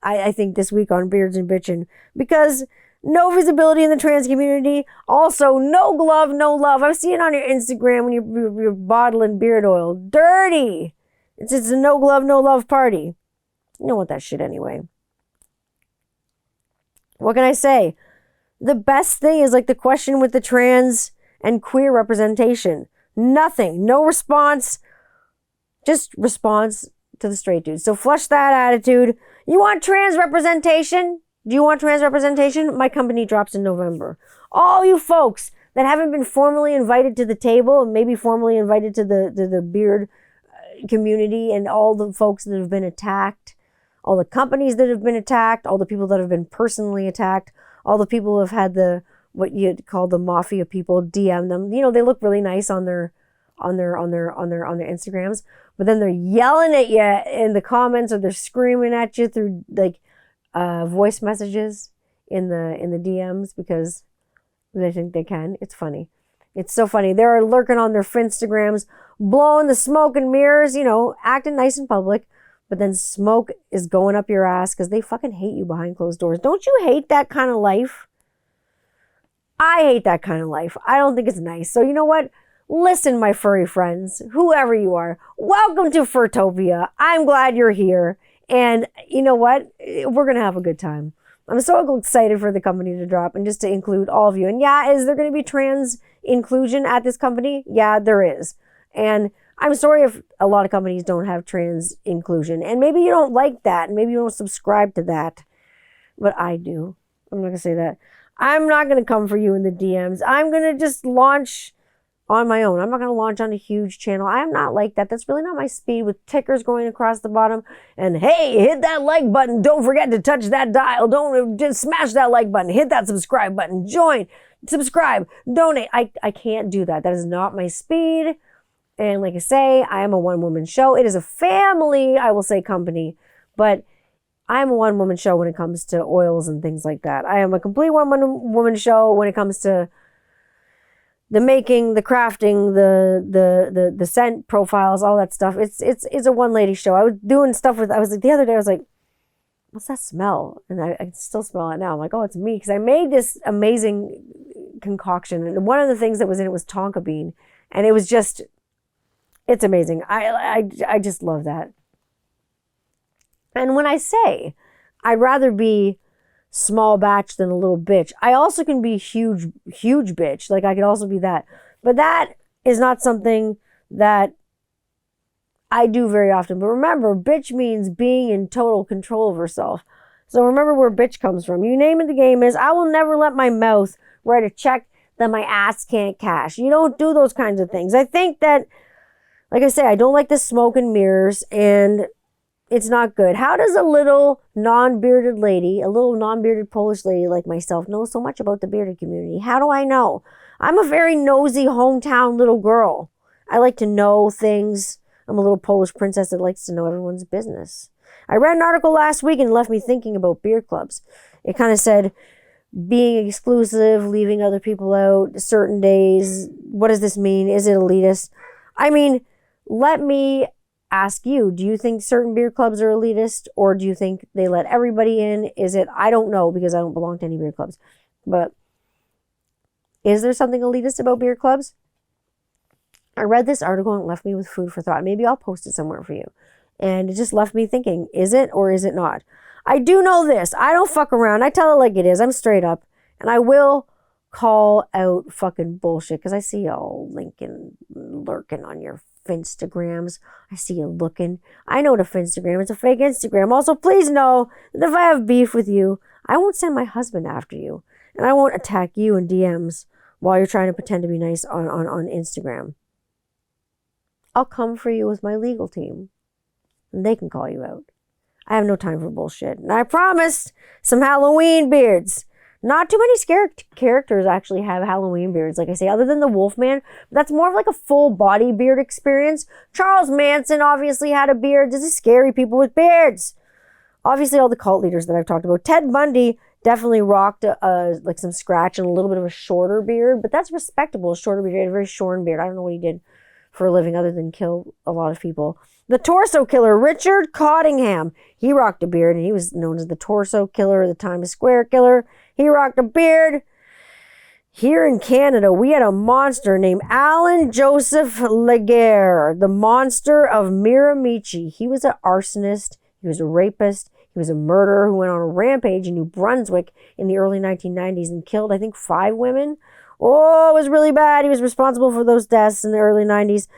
I think, this week on Beards and Bitchin'. Because no visibility in the trans community. Also, no glove, no love. I've seen it on your Instagram when you're bottling beard oil. Dirty. It's a no glove, no love party. You don't want that shit anyway. What can I say? The best thing is like the question with the trans and queer representation. Nothing. No response. Just response to the straight dude. So flush that attitude. You want trans representation? Do you want trans representation? My company drops in November. All you folks that haven't been formally invited to the table, and maybe formally invited to the beard community, and all the folks that have been attacked, all the companies that have been attacked, all the people that have been personally attacked, all the people who have had what you'd call the mafia people DM them. You know, they look really nice on their Instagrams, but then they're yelling at you in the comments, or they're screaming at you through like voice messages in the DMs because they think they can. It's funny. It's so funny. They're lurking on their Finstagrams, blowing the smoke and mirrors, you know, acting nice in public, but then smoke is going up your ass because they fucking hate you behind closed doors. Don't you hate that kind of life? I hate that kind of life. I don't think it's nice. So you know what? Listen, my furry friends, whoever you are, welcome to Furtopia. I'm glad you're here. And you know what? We're going to have a good time. I'm so excited for the company to drop and just to include all of you. And yeah, is there going to be trans inclusion at this company? Yeah, there is. And I'm sorry if a lot of companies don't have trans inclusion. And maybe you don't like that. And maybe you don't subscribe to that. But I do. I'm not going to say that. I'm not going to come for you in the DMs. I'm going to just launch on my own. I'm not going to launch on a huge channel. I'm not like that. That's really not my speed, with tickers going across the bottom. And hey, hit that like button. Don't forget to touch that dial. Don't just smash that like button. Hit that subscribe button. Join, subscribe, donate. I can't do that. That is not my speed. And like I say, I am a one-woman show. It is a family, I will say, company, but I'm a one-woman show when it comes to oils and things like that. I am a complete one-woman show when it comes to the making, the crafting, the scent profiles, all that stuff. It's a one lady show. I was doing stuff the other day I was like, what's that smell? And I can still smell it now. I'm like, oh, it's me. Because I made this amazing concoction. And one of the things that was in it was tonka bean. And it was just, it's amazing. I just love that. And when I say I'd rather be small batch than a little bitch, I also can be huge bitch. Like I could also be that. But that is not something that I do very often. But remember, bitch means being in total control of herself. So remember where bitch comes from. You name it, the game is, I will never let my mouth write a check that my ass can't cash. You don't do those kinds of things. I think that, like I say, I don't like the smoke and mirrors, and it's not good. How does a little non-bearded lady, a little non-bearded Polish lady like myself, know so much about the bearded community? How do I know? I'm a very nosy hometown little girl. I like to know things. I'm a little Polish princess that likes to know everyone's business. I read an article last week and it left me thinking about beard clubs. It kind of said being exclusive, leaving other people out certain days. What does this mean? Is it elitist? I mean, let me ask you, do you think certain beer clubs are elitist, or do you think they let everybody in? Is it, I don't know, because I don't belong to any beer clubs, but is there something elitist about beer clubs? I read this article and it left me with food for thought. Maybe I'll post it somewhere for you. And it just left me thinking, is it or is it not? I do know this. I don't fuck around. I tell it like it is. I'm straight up. And I will call out fucking bullshit, because I see y'all lurking on your Finstagrams. I see you looking. I know the Finstagram. It's a fake Instagram. Also, please know that if I have beef with you, I won't send my husband after you. And I won't attack you in DMs while you're trying to pretend to be nice on Instagram. I'll come for you with my legal team, and they can call you out. I have no time for bullshit. And I promised some Halloween beards. Not too many characters actually have Halloween beards, like I say, other than the Wolfman. That's more of like a full body beard experience. Charles Manson obviously had a beard. This is scary people with beards. Obviously, all the cult leaders that I've talked about. Ted Bundy definitely rocked like some scratch and a little bit of a shorter beard, but that's respectable. A shorter beard, he had a very shorn beard. I don't know what he did for a living other than kill a lot of people. The torso killer, Richard Cottingham. He rocked a beard, and he was known as the torso killer, the Times Square killer. He rocked a beard. Here in Canada, we had a monster named Alan Joseph Laguerre, the monster of Miramichi. He was an arsonist. He was a rapist. He was a murderer who went on a rampage in New Brunswick in the early 1990s and killed, I think, 5 women. Oh, it was really bad. He was responsible for those deaths in the early 90s.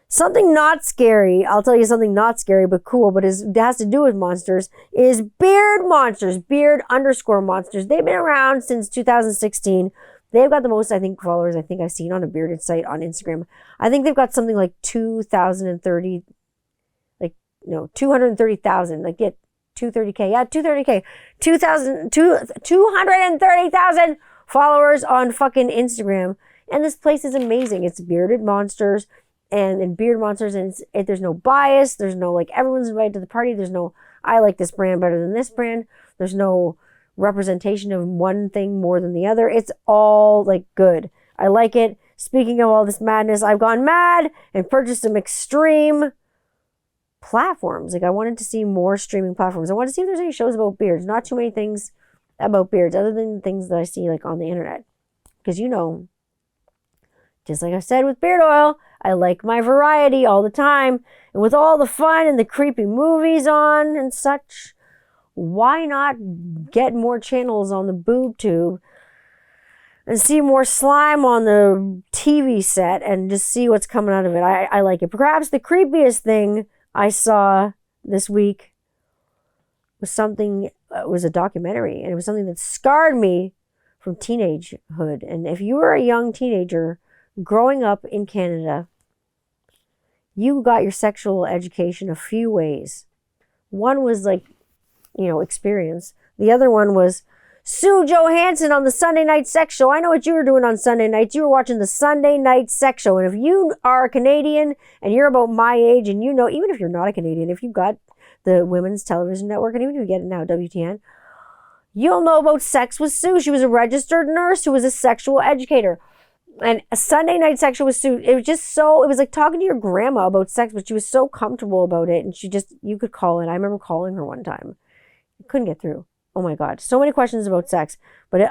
Something not scary, I'll tell you something not scary but cool, but it has to do with monsters, is beard monsters, beard_monsters. They've been around since 2016. They've got the most, I think, followers I think I've seen on a bearded site on Instagram. I think they've got something like 230,000. Like, get 230K. Yeah, 230K. 230,000 followers on fucking Instagram. And this place is amazing. It's bearded monsters. And in beard monsters, and there's no bias. There's no, like, everyone's invited to the party. There's no, I like this brand better than this brand. There's no representation of one thing more than the other. It's all, like, good. I like it. Speaking of all this madness, I've gone mad and purchased some extreme platforms. Like, I wanted to see more streaming platforms. I wanted to see if there's any shows about beards. Not too many things about beards other than things that I see, like, on the internet. Because, you know, just like I said with beard oil, I like my variety all the time. And with all the fun and the creepy movies on and such, why not get more channels on the boob tube and see more slime on the TV set and just see what's coming out of it? I like it. Perhaps the creepiest thing I saw this week was was a documentary, and it was something that scarred me from teenagehood. And if you were a young teenager growing up in Canada, you got your sexual education a few ways. One was, like, you know, experience. The other one was Sue Johansson on the Sunday Night Sex Show. I know what you were doing on Sunday nights. You were watching the Sunday Night Sex Show. And if you are a Canadian and you're about my age, and you know, even if you're not a Canadian, if you've got the Women's Television Network, and even if you get it now, WTN, you'll know about Sex with Sue. She was a registered nurse who was a sexual educator. And a Sunday Night Sex Show with Sue, it was just so, it was like talking to your grandma about sex, but she was so comfortable about it. And you could call in. I remember calling her one time. I couldn't get through. Oh my God. So many questions about sex. But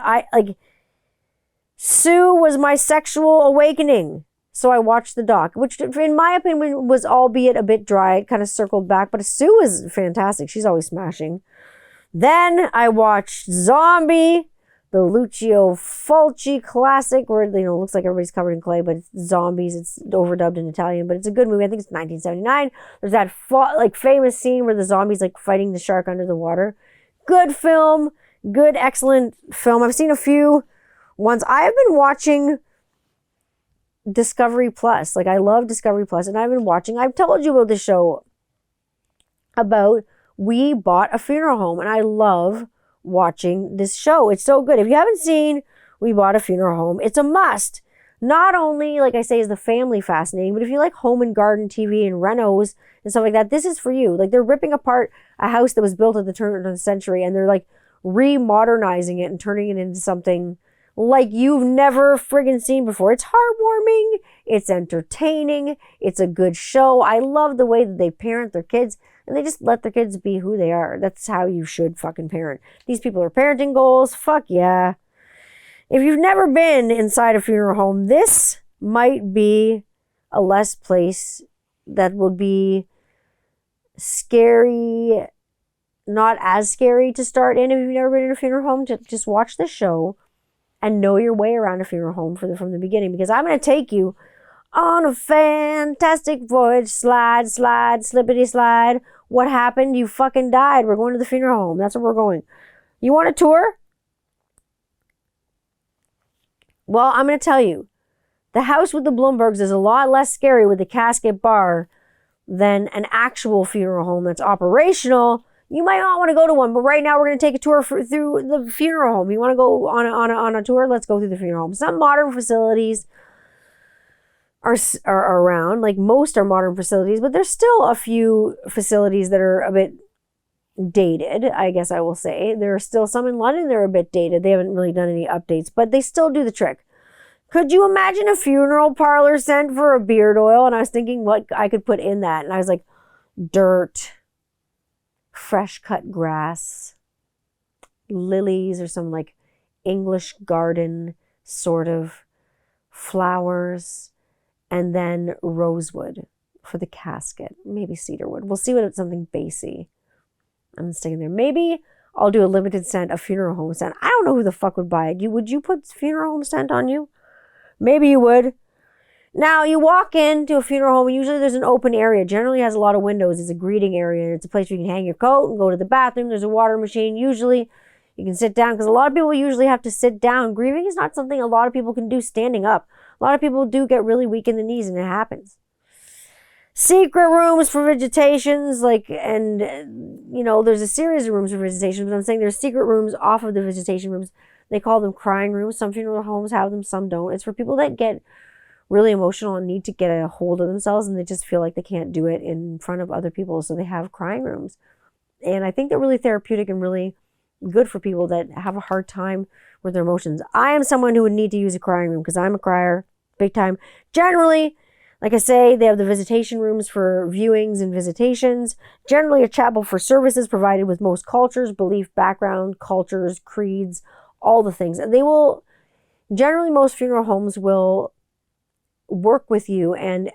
Sue was my sexual awakening. So I watched the doc, which in my opinion was, albeit a bit dry. It kind of circled back, but Sue was fantastic. She's always smashing. Then I watched Zombie, the Lucio Fulci classic, where, you know, it looks like everybody's covered in clay, but it's zombies. It's overdubbed in Italian, but it's a good movie. I think it's 1979. There's that famous scene where the zombies, like, fighting the shark under the water. Good film. Good, excellent film. I've seen a few ones. I have been watching Discovery Plus. Like, I love Discovery Plus, and I've told you about the show about We Bought a Funeral Home, and I love watching this show. It's so good. If you haven't seen We Bought a Funeral Home, it's a must. Not only, like I say, is the family fascinating, but if you like home and garden TV and renos and stuff like that, this is for you. Like, they're ripping apart a house that was built at the turn of the century, and they're, like, remodernizing it and turning it into something like you've never friggin' seen before. It's heartwarming. It's entertaining. It's a good show. I love the way that they parent their kids, and they just let their kids be who they are. That's how you should fucking parent. These people are parenting goals. Fuck yeah. If you've never been inside a funeral home, this might be a place that would be scary, not as scary to start in if you've never been in a funeral home. Just watch the show and know your way around a funeral home from the beginning, because I'm going to take you on a fantastic voyage. Slide, slippity slide. What happened? You fucking died. We're going to the funeral home. That's where we're going. You want a tour? Well, I'm going to tell you. The house with the Bloombergs is a lot less scary with the casket bar than an actual funeral home that's operational. You might not want to go to one, but right now we're going to take a tour through the funeral home. You want to go on a tour? Let's go through the funeral home. Some modern facilities are around, like most are modern facilities, but there's still a few facilities that are a bit dated, I guess I will say. There are still some in London that are a bit dated. They haven't really done any updates, but they still do the trick. Could you imagine a funeral parlor scent for a beard oil? And I was thinking what I could put in that. And I was like, dirt, fresh cut grass, lilies, or some like English garden sort of flowers, and then rosewood for the casket. Maybe cedarwood. We'll see what it's something basey. I'm sticking there. Maybe I'll do a limited scent, a funeral home scent. I don't know who the fuck would buy it. Would you put funeral home scent on you? Maybe you would. Now, you walk into a funeral home, usually there's an open area. Generally has a lot of windows. It's a greeting area, and it's a place where you can hang your coat and go to the bathroom. There's a water machine. Usually, you can sit down, because a lot of people usually have to sit down. Grieving is not something a lot of people can do standing up. A lot of people do get really weak in the knees, and it happens. Secret rooms for visitations, there's a series of rooms for visitations, but I'm saying there's secret rooms off of the visitation rooms. They call them crying rooms. Some funeral homes have them, some don't. It's for people that get really emotional and need to get a hold of themselves, and they just feel like they can't do it in front of other people, so they have crying rooms. And I think they're really therapeutic and really good for people that have a hard time with their emotions. I am someone who would need to use a crying room because I'm a crier, big time. Generally, like I say, they have the visitation rooms for viewings and visitations. Generally, a chapel for services provided with most cultures, belief, background, cultures, creeds, all the things. And they will, generally most funeral homes will work with you and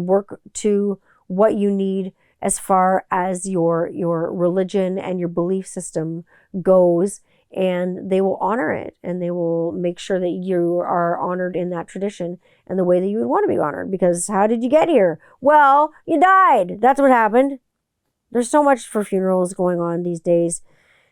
work to what you need as far as your religion and your belief system goes, and they will honor it, and they will make sure that you are honored in that tradition and the way that you would want to be honored. Because how did you get here? Well, you died. That's what happened. There's so much for funerals going on these days.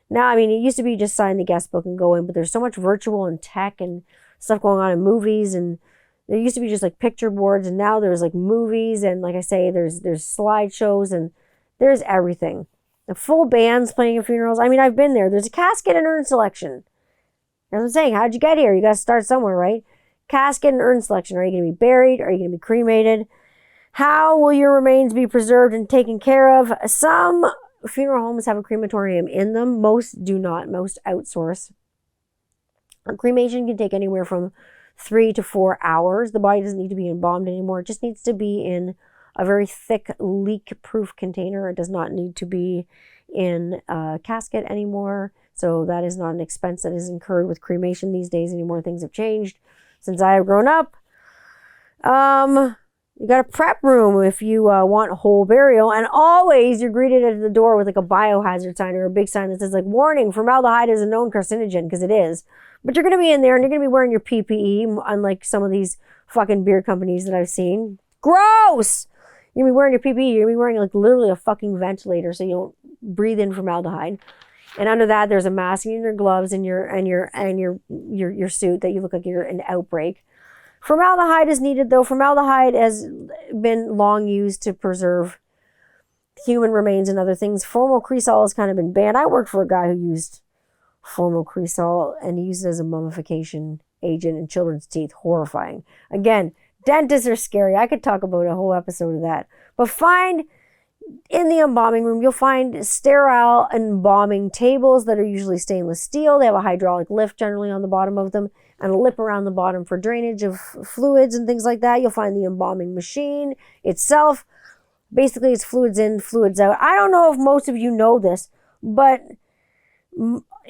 Now, I mean, it used to be just sign the guest book and go in, but there's so much virtual and tech and stuff going on in movies, and there used to be just like picture boards, and now there's like movies, and like I say, there's slideshows, and there's everything. The full bands playing at funerals. I mean, I've been there. There's a casket and urn selection. As I'm saying, how'd you get here? You got to start somewhere, right? Casket and urn selection. Are you going to be buried? Are you going to be cremated? How will your remains be preserved and taken care of? Some funeral homes have a crematorium in them. Most do not. Most outsource. A cremation can take anywhere from 3 to 4 hours. The body doesn't need to be embalmed anymore. It just needs to be in a very thick, leak-proof container. It does not need to be in a casket anymore. So that is not an expense that is incurred with cremation these days anymore. Things have changed since I have grown up. You got a prep room if you want whole burial. And always you're greeted at the door with like a biohazard sign or a big sign that says like, warning, formaldehyde is a known carcinogen, because it is. But you're going to be in there and you're going to be wearing your PPE, unlike some of these fucking beer companies that I've seen. Gross! You're going to be wearing your PPE. You're going to be wearing like literally a fucking ventilator so you don't breathe in formaldehyde. And under that, there's a mask and your gloves and your suit that you look like you're in outbreak. Formaldehyde is needed, though. Formaldehyde has been long used to preserve human remains and other things. Formocresol has kind of been banned. I worked for a guy who used formocresol, and he used it as a mummification agent in children's teeth. Horrifying. Again, dentists are scary. I could talk about a whole episode of that. But in the embalming room, you'll find sterile embalming tables that are usually stainless steel. They have a hydraulic lift generally on the bottom of them and a lip around the bottom for drainage of fluids and things like that. You'll find the embalming machine itself. Basically, it's fluids in, fluids out. I don't know if most of you know this, but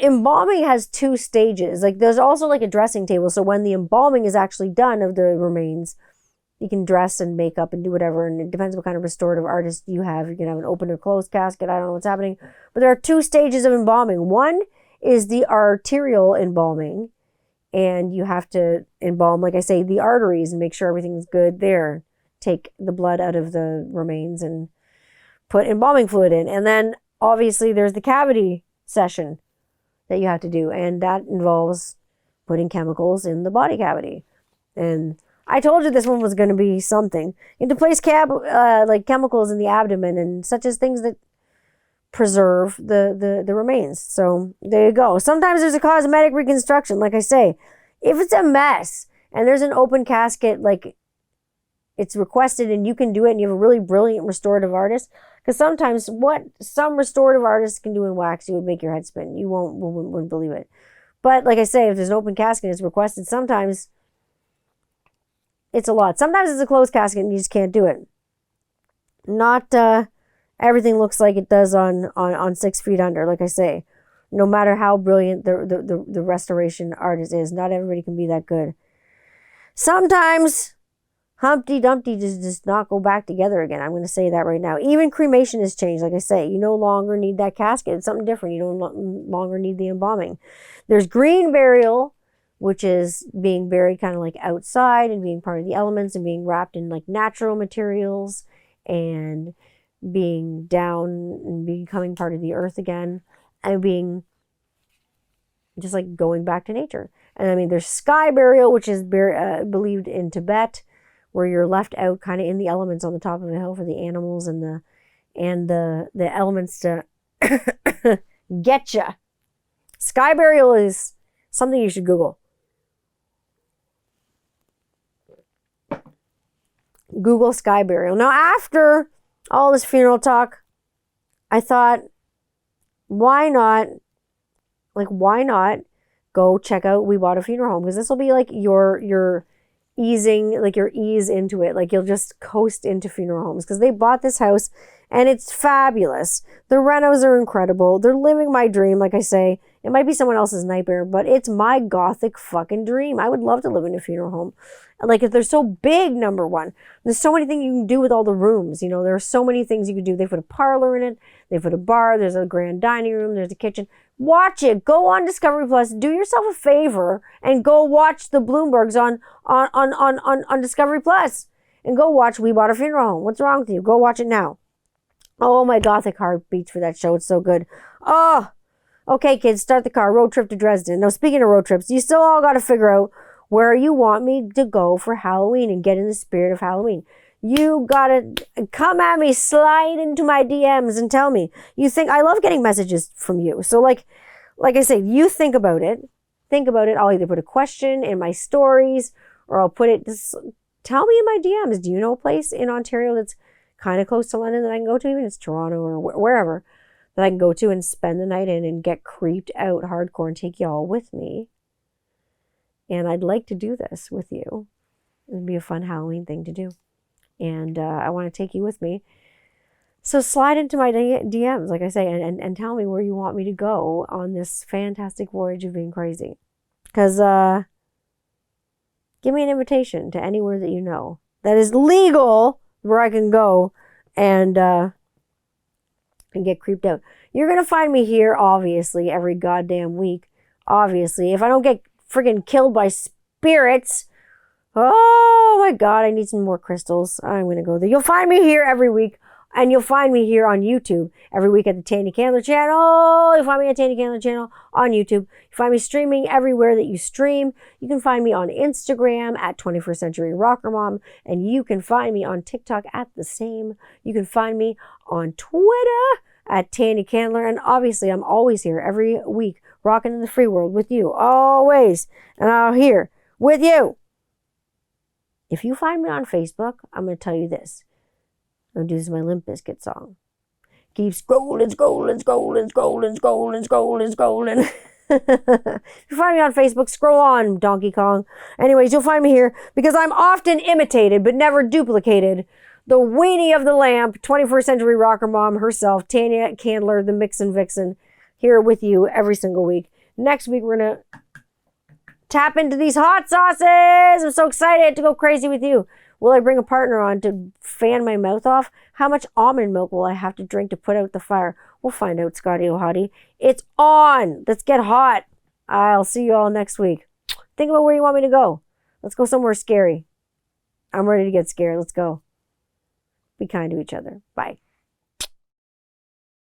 embalming has 2 stages. Like, there's also like a dressing table. So when the embalming is actually done of the remains, you can dress and make up and do whatever, and it depends what kind of restorative artist you have. You can have an open or closed casket. I don't know what's happening. But there are 2 stages of embalming. One is the arterial embalming, and you have to embalm, like I say, the arteries and make sure everything's good there. Take the blood out of the remains and put embalming fluid in. And then, obviously, there's the cavity session that you have to do, and that involves putting chemicals in the body cavity. And I told you this one was going to be something. You have to place like chemicals in the abdomen and such as things that preserve the remains. So there you go. Sometimes there's a cosmetic reconstruction. Like I say, if it's a mess and there's an open casket, like it's requested and you can do it and you have a really brilliant restorative artist. Because sometimes what some restorative artists can do in wax, you would make your head spin. You wouldn't believe it. But like I say, if there's an open casket and it's requested, sometimes it's a lot. Sometimes it's a closed casket and you just can't do it. Not everything looks like it does on 6 feet under, like I say. No matter how brilliant the restoration artist is, not everybody can be that good. Sometimes Humpty Dumpty does not go back together again. I'm going to say that right now. Even cremation has changed. Like I say, you no longer need that casket. It's something different. You don't longer need the embalming. There's green burial, which is being buried kind of like outside and being part of the elements and being wrapped in like natural materials and being down and becoming part of the earth again and being just like going back to nature. And I mean, there's sky burial, which is believed in Tibet, where you're left out kind of in the elements on the top of a hill for the animals and the elements to get you. Sky burial is something you should Google. Google sky burial. Now, after all this funeral talk, I thought, why not go check out We Bought a Funeral Home? Because this will be like your easing, like your ease into it. Like you'll just coast into funeral homes because they bought this house and it's fabulous. The renos are incredible. They're living my dream. Like I say, it might be someone else's nightmare, but it's my gothic fucking dream. I would love to live in a funeral home. Like if they're so big, number one, there's so many things you can do with all the rooms. You know, there are so many things you can do. They put a parlor in it. They put a bar. There's a grand dining room. There's a kitchen. Watch it. Go on Discovery Plus. Do yourself a favor and go watch the Bloombergs on Discovery Plus. And go watch We Bought a Funeral Home. What's wrong with you? Go watch it now. Oh, my gothic heart beats for that show. It's so good. Oh, okay, kids, start the car. Road trip to Dresden. Now, speaking of road trips, you still all got to figure out where you want me to go for Halloween and get in the spirit of Halloween. You gotta come at me, slide into my DMs and tell me. You think, I love getting messages from you. So like I say, you think about it. Think about it. I'll either put a question in my stories or I'll put it, just tell me in my DMs. Do you know a place in Ontario that's kind of close to London that I can go to? Even it's Toronto or wherever that I can go to and spend the night in and get creeped out hardcore and take y'all with me. And I'd like to do this with you. It'd be a fun Halloween thing to do. And I want to take you with me. So slide into my DMs, like I say, and tell me where you want me to go on this fantastic voyage of being crazy. Because give me an invitation to anywhere that you know that is legal where I can go and get creeped out. You're going to find me here, obviously, every goddamn week. Obviously. If I don't get friggin' killed by spirits... Oh my God, I need some more crystals. I'm going to go there. You'll find me here every week. And you'll find me here on YouTube every week at the Tandy Candler channel. You'll find me at Tandy Candler channel on YouTube. You find me streaming everywhere that you stream. You can find me on Instagram at 21st Century Rocker Mom. And you can find me on TikTok at the same. You can find me on Twitter at Tandy Candler. And obviously, I'm always here every week rocking in the free world with you. Always. And I'm here with you. If you find me on Facebook, I'm going to tell you this. I'm going to do this my Limp Bizkit song. Keep scrolling, scrolling, scrolling, scrolling, scrolling, scrolling, scrolling. If you find me on Facebook, scroll on, Donkey Kong. Anyways, you'll find me here because I'm often imitated but never duplicated. The weenie of the lamp, 21st Century Rocker Mom herself, Tanya Candler, the Mixin' Vixen, here with you every single week. Next week, we're going to tap into these hot sauces. I'm so excited to go crazy with you. Will I bring a partner on to fan my mouth off? How much almond milk will I have to drink to put out the fire? We'll find out, Scotty O'Hottie. It's on. Let's get hot. I'll see you all next week. Think about where you want me to go. Let's go somewhere scary. I'm ready to get scared. Let's go. Be kind to each other. Bye.